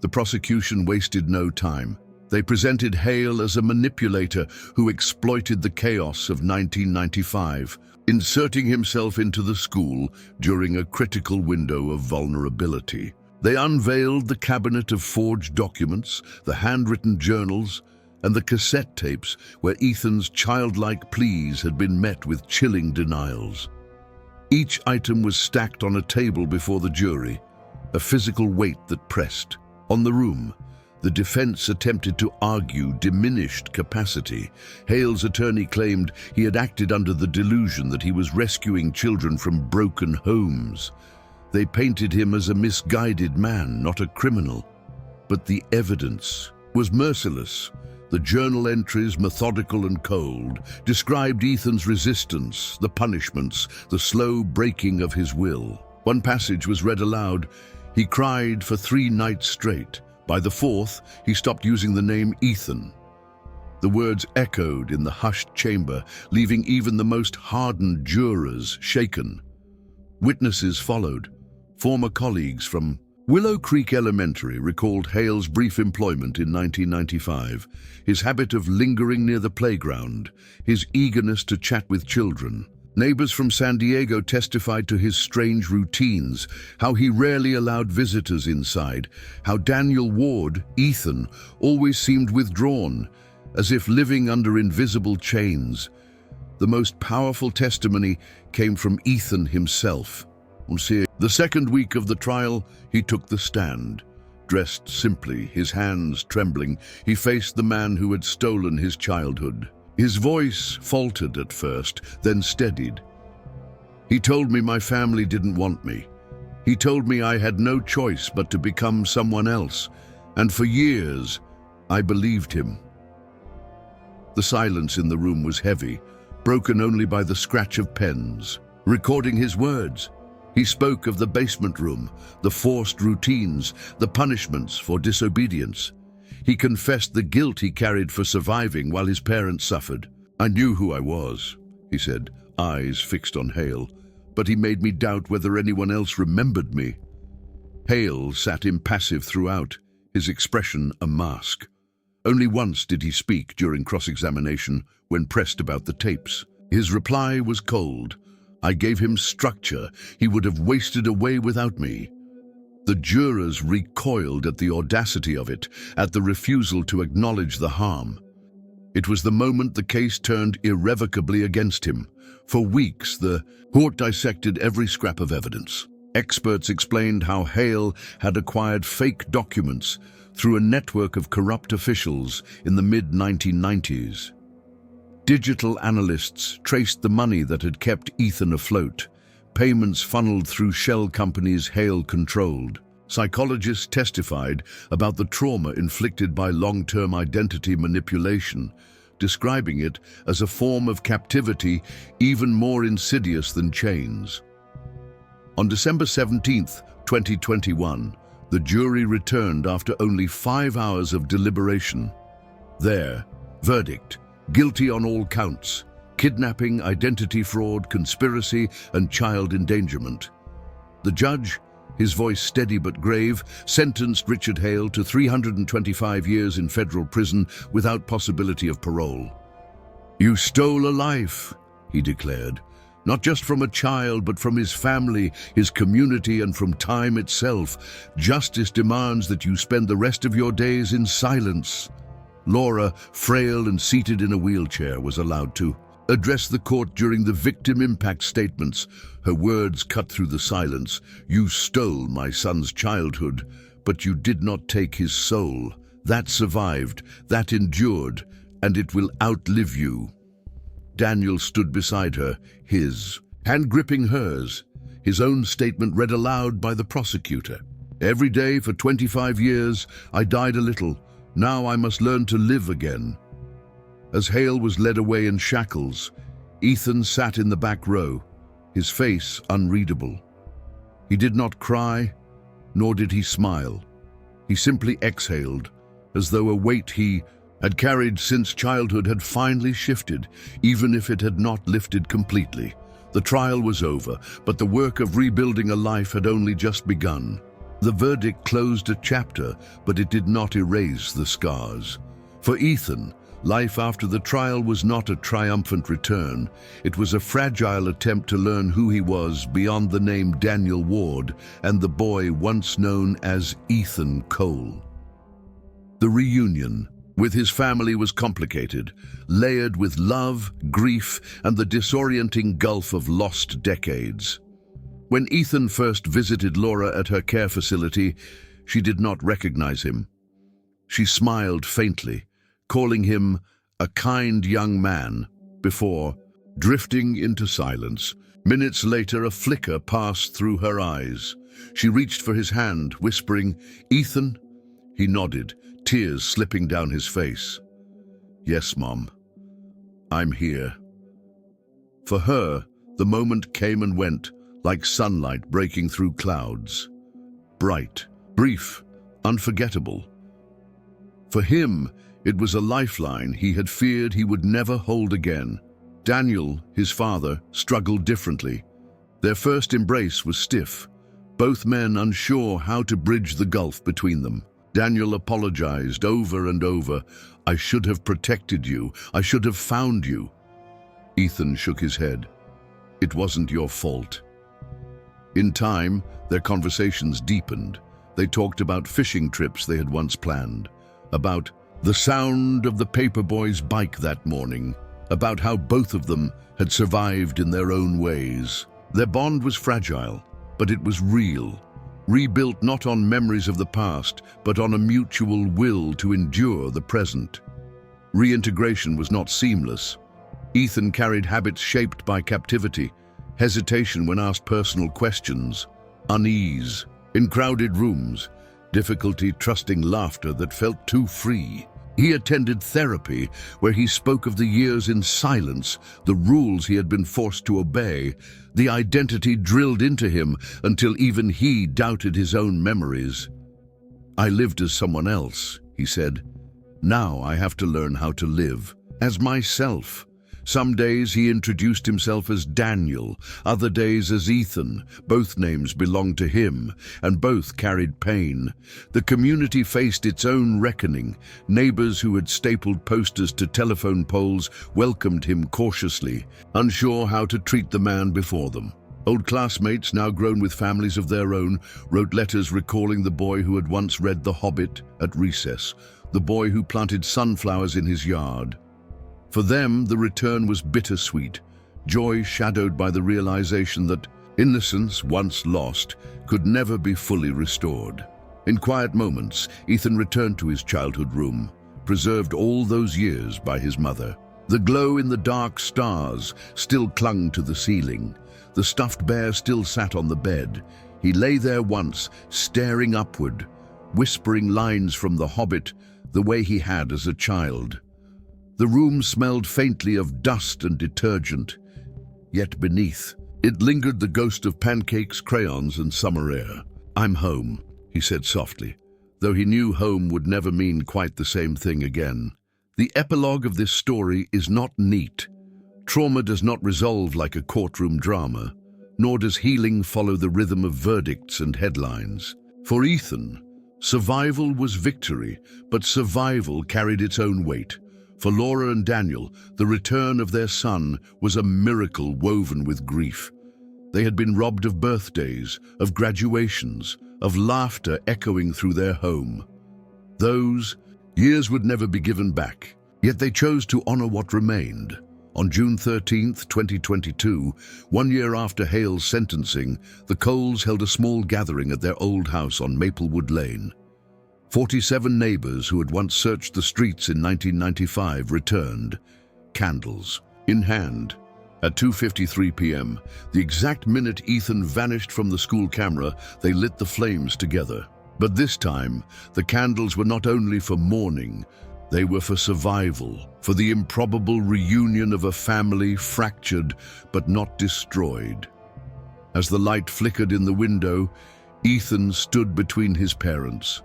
The prosecution wasted no time. They presented Hale as a manipulator who exploited the chaos of 1995, inserting himself into the school during a critical window of vulnerability. They unveiled the cabinet of forged documents, the handwritten journals, and the cassette tapes where Ethan's childlike pleas had been met with chilling denials. Each item was stacked on a table before the jury, a physical weight that pressed. On the room, the defense attempted to argue diminished capacity. Hale's attorney claimed he had acted under the delusion that he was rescuing children from broken homes. They painted him as a misguided man, not a criminal. But the evidence was merciless. The journal entries, methodical and cold, described Ethan's resistance, the punishments, the slow breaking of his will. One passage was read aloud. He cried for 3 nights straight. By the 4th, he stopped using the name Ethan. The words echoed in the hushed chamber, leaving even the most hardened jurors shaken. Witnesses followed. Former colleagues from Willow Creek Elementary recalled Hale's brief employment in 1995, his habit of lingering near the playground, his eagerness to chat with children. Neighbors from San Diego testified to his strange routines, how he rarely allowed visitors inside, how Daniel Ward, Ethan, always seemed withdrawn, as if living under invisible chains. The most powerful testimony came from Ethan himself. The second week of the trial, he took the stand. Dressed simply, his hands trembling, he faced the man who had stolen his childhood. His voice faltered at first, then steadied. He told me my family didn't want me. He told me I had no choice but to become someone else, and for years, I believed him. The silence in the room was heavy, broken only by the scratch of pens. Recording his words, he spoke of the basement room, the forced routines, the punishments for disobedience. He confessed the guilt he carried for surviving while his parents suffered. I knew who I was, he said, eyes fixed on Hale, but he made me doubt whether anyone else remembered me. Hale sat impassive throughout, his expression a mask. Only once did he speak during cross-examination when pressed about the tapes. His reply was cold. I gave him structure he would have wasted away without me. The jurors recoiled at the audacity of it, at the refusal to acknowledge the harm. It was the moment the case turned irrevocably against him. For weeks, the court dissected every scrap of evidence. Experts explained how Hale had acquired fake documents through a network of corrupt officials in the mid-1990s. Digital analysts traced the money that had kept Ethan afloat, payments funneled through shell companies Hale controlled. Psychologists testified about the trauma inflicted by long-term identity manipulation, describing it as a form of captivity even more insidious than chains. On December 17, 2021, the jury returned after only 5 hours of deliberation. Their verdict: guilty on all counts: kidnapping, identity fraud, conspiracy, and child endangerment. The judge, his voice steady but grave, sentenced Richard Hale to 325 years in federal prison without possibility of parole. "You stole a life," he declared, "not just from a child, but from his family, his community, and from time itself. Justice demands that you spend the rest of your days in silence." Laura, frail and seated in a wheelchair, was allowed to address the court during the victim impact statements. Her words cut through the silence. "You stole my son's childhood, but you did not take his soul. That survived, that endured, and it will outlive you." Daniel stood beside her, his hand gripping hers, his own statement read aloud by the prosecutor. "Every day for 25 years, I died a little. Now I must learn to live again." As Hale was led away in shackles, Ethan sat in the back row, his face unreadable. He did not cry, nor did he smile. He simply exhaled, as though a weight he had carried since childhood had finally shifted, even if it had not lifted completely. The trial was over, but the work of rebuilding a life had only just begun. The verdict closed a chapter, but it did not erase the scars. For Ethan, life after the trial was not a triumphant return. It was a fragile attempt to learn who he was beyond the name Daniel Ward and the boy once known as Ethan Cole. The reunion with his family was complicated, layered with love, grief, and the disorienting gulf of lost decades. When Ethan first visited Laura at her care facility, she did not recognize him. She smiled faintly, calling him a kind young man, before drifting into silence. Minutes later, a flicker passed through her eyes. She reached for his hand, whispering, "Ethan?" He nodded, tears slipping down his face. "Yes, Mom. I'm here." For her, the moment came and went, like sunlight breaking through clouds. Bright, brief, unforgettable. For him, it was a lifeline he had feared he would never hold again. Daniel, his father, struggled differently. Their first embrace was stiff, both men unsure how to bridge the gulf between them. Daniel apologized over and over. "I should have protected you. I should have found you." Ethan shook his head. "It wasn't your fault." In time, their conversations deepened. They talked about fishing trips they had once planned, about the sound of the paperboy's bike that morning, about how both of them had survived in their own ways. Their bond was fragile, but it was real, rebuilt not on memories of the past, but on a mutual will to endure the present. Reintegration was not seamless. Ethan carried habits shaped by captivity, hesitation when asked personal questions, unease in crowded rooms, difficulty trusting laughter that felt too free. He attended therapy, where he spoke of the years in silence, the rules he had been forced to obey, the identity drilled into him until even he doubted his own memories. "I lived as someone else," he said. "Now I have to learn how to live as myself." Some days he introduced himself as Daniel, other days as Ethan. Both names belonged to him, and both carried pain. The community faced its own reckoning. Neighbors who had stapled posters to telephone poles welcomed him cautiously, unsure how to treat the man before them. Old classmates, now grown with families of their own, wrote letters recalling the boy who had once read The Hobbit at recess, the boy who planted sunflowers in his yard. For them, the return was bittersweet, joy shadowed by the realization that innocence, once lost, could never be fully restored. In quiet moments, Ethan returned to his childhood room, preserved all those years by his mother. The glow in the dark stars still clung to the ceiling. The stuffed bear still sat on the bed. He lay there once, staring upward, whispering lines from The Hobbit the way he had as a child. The room smelled faintly of dust and detergent, yet beneath it lingered the ghost of pancakes, crayons, and summer air. "I'm home," he said softly, though he knew home would never mean quite the same thing again. The epilogue of this story is not neat. Trauma does not resolve like a courtroom drama, nor does healing follow the rhythm of verdicts and headlines. For Ethan, survival was victory, but survival carried its own weight. For Laura and Daniel, the return of their son was a miracle woven with grief. They had been robbed of birthdays, of graduations, of laughter echoing through their home. Those years would never be given back, yet they chose to honor what remained. On June 13th, 2022, 1 year after Hale's sentencing, the Coles held a small gathering at their old house on Maplewood Lane. 47 neighbors who had once searched the streets in 1995 returned, candles in hand. At 2:53 p.m., the exact minute Ethan vanished from the school camera, they lit the flames together. But this time, the candles were not only for mourning, they were for survival, for the improbable reunion of a family fractured but not destroyed. As the light flickered in the window, Ethan stood between his parents.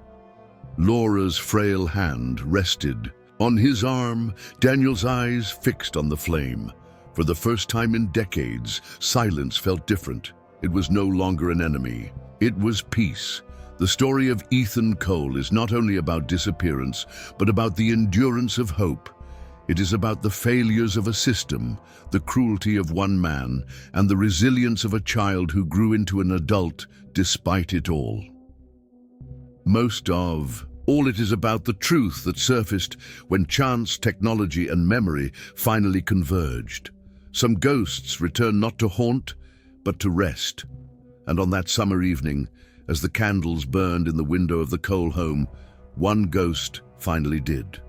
Laura's frail hand rested On his arm, Daniel's eyes fixed on the flame. For the first time in decades, silence felt different. It was no longer an enemy. It was peace. The story of Ethan Cole is not only about disappearance, but about the endurance of hope. It is about the failures of a system, the cruelty of one man, and the resilience of a child who grew into an adult despite it all. Most of all, it is about the truth that surfaced when chance, technology, and memory finally converged. Some ghosts return not to haunt, but to rest. And on that summer evening, as the candles burned in the window of the Cole home, one ghost finally did.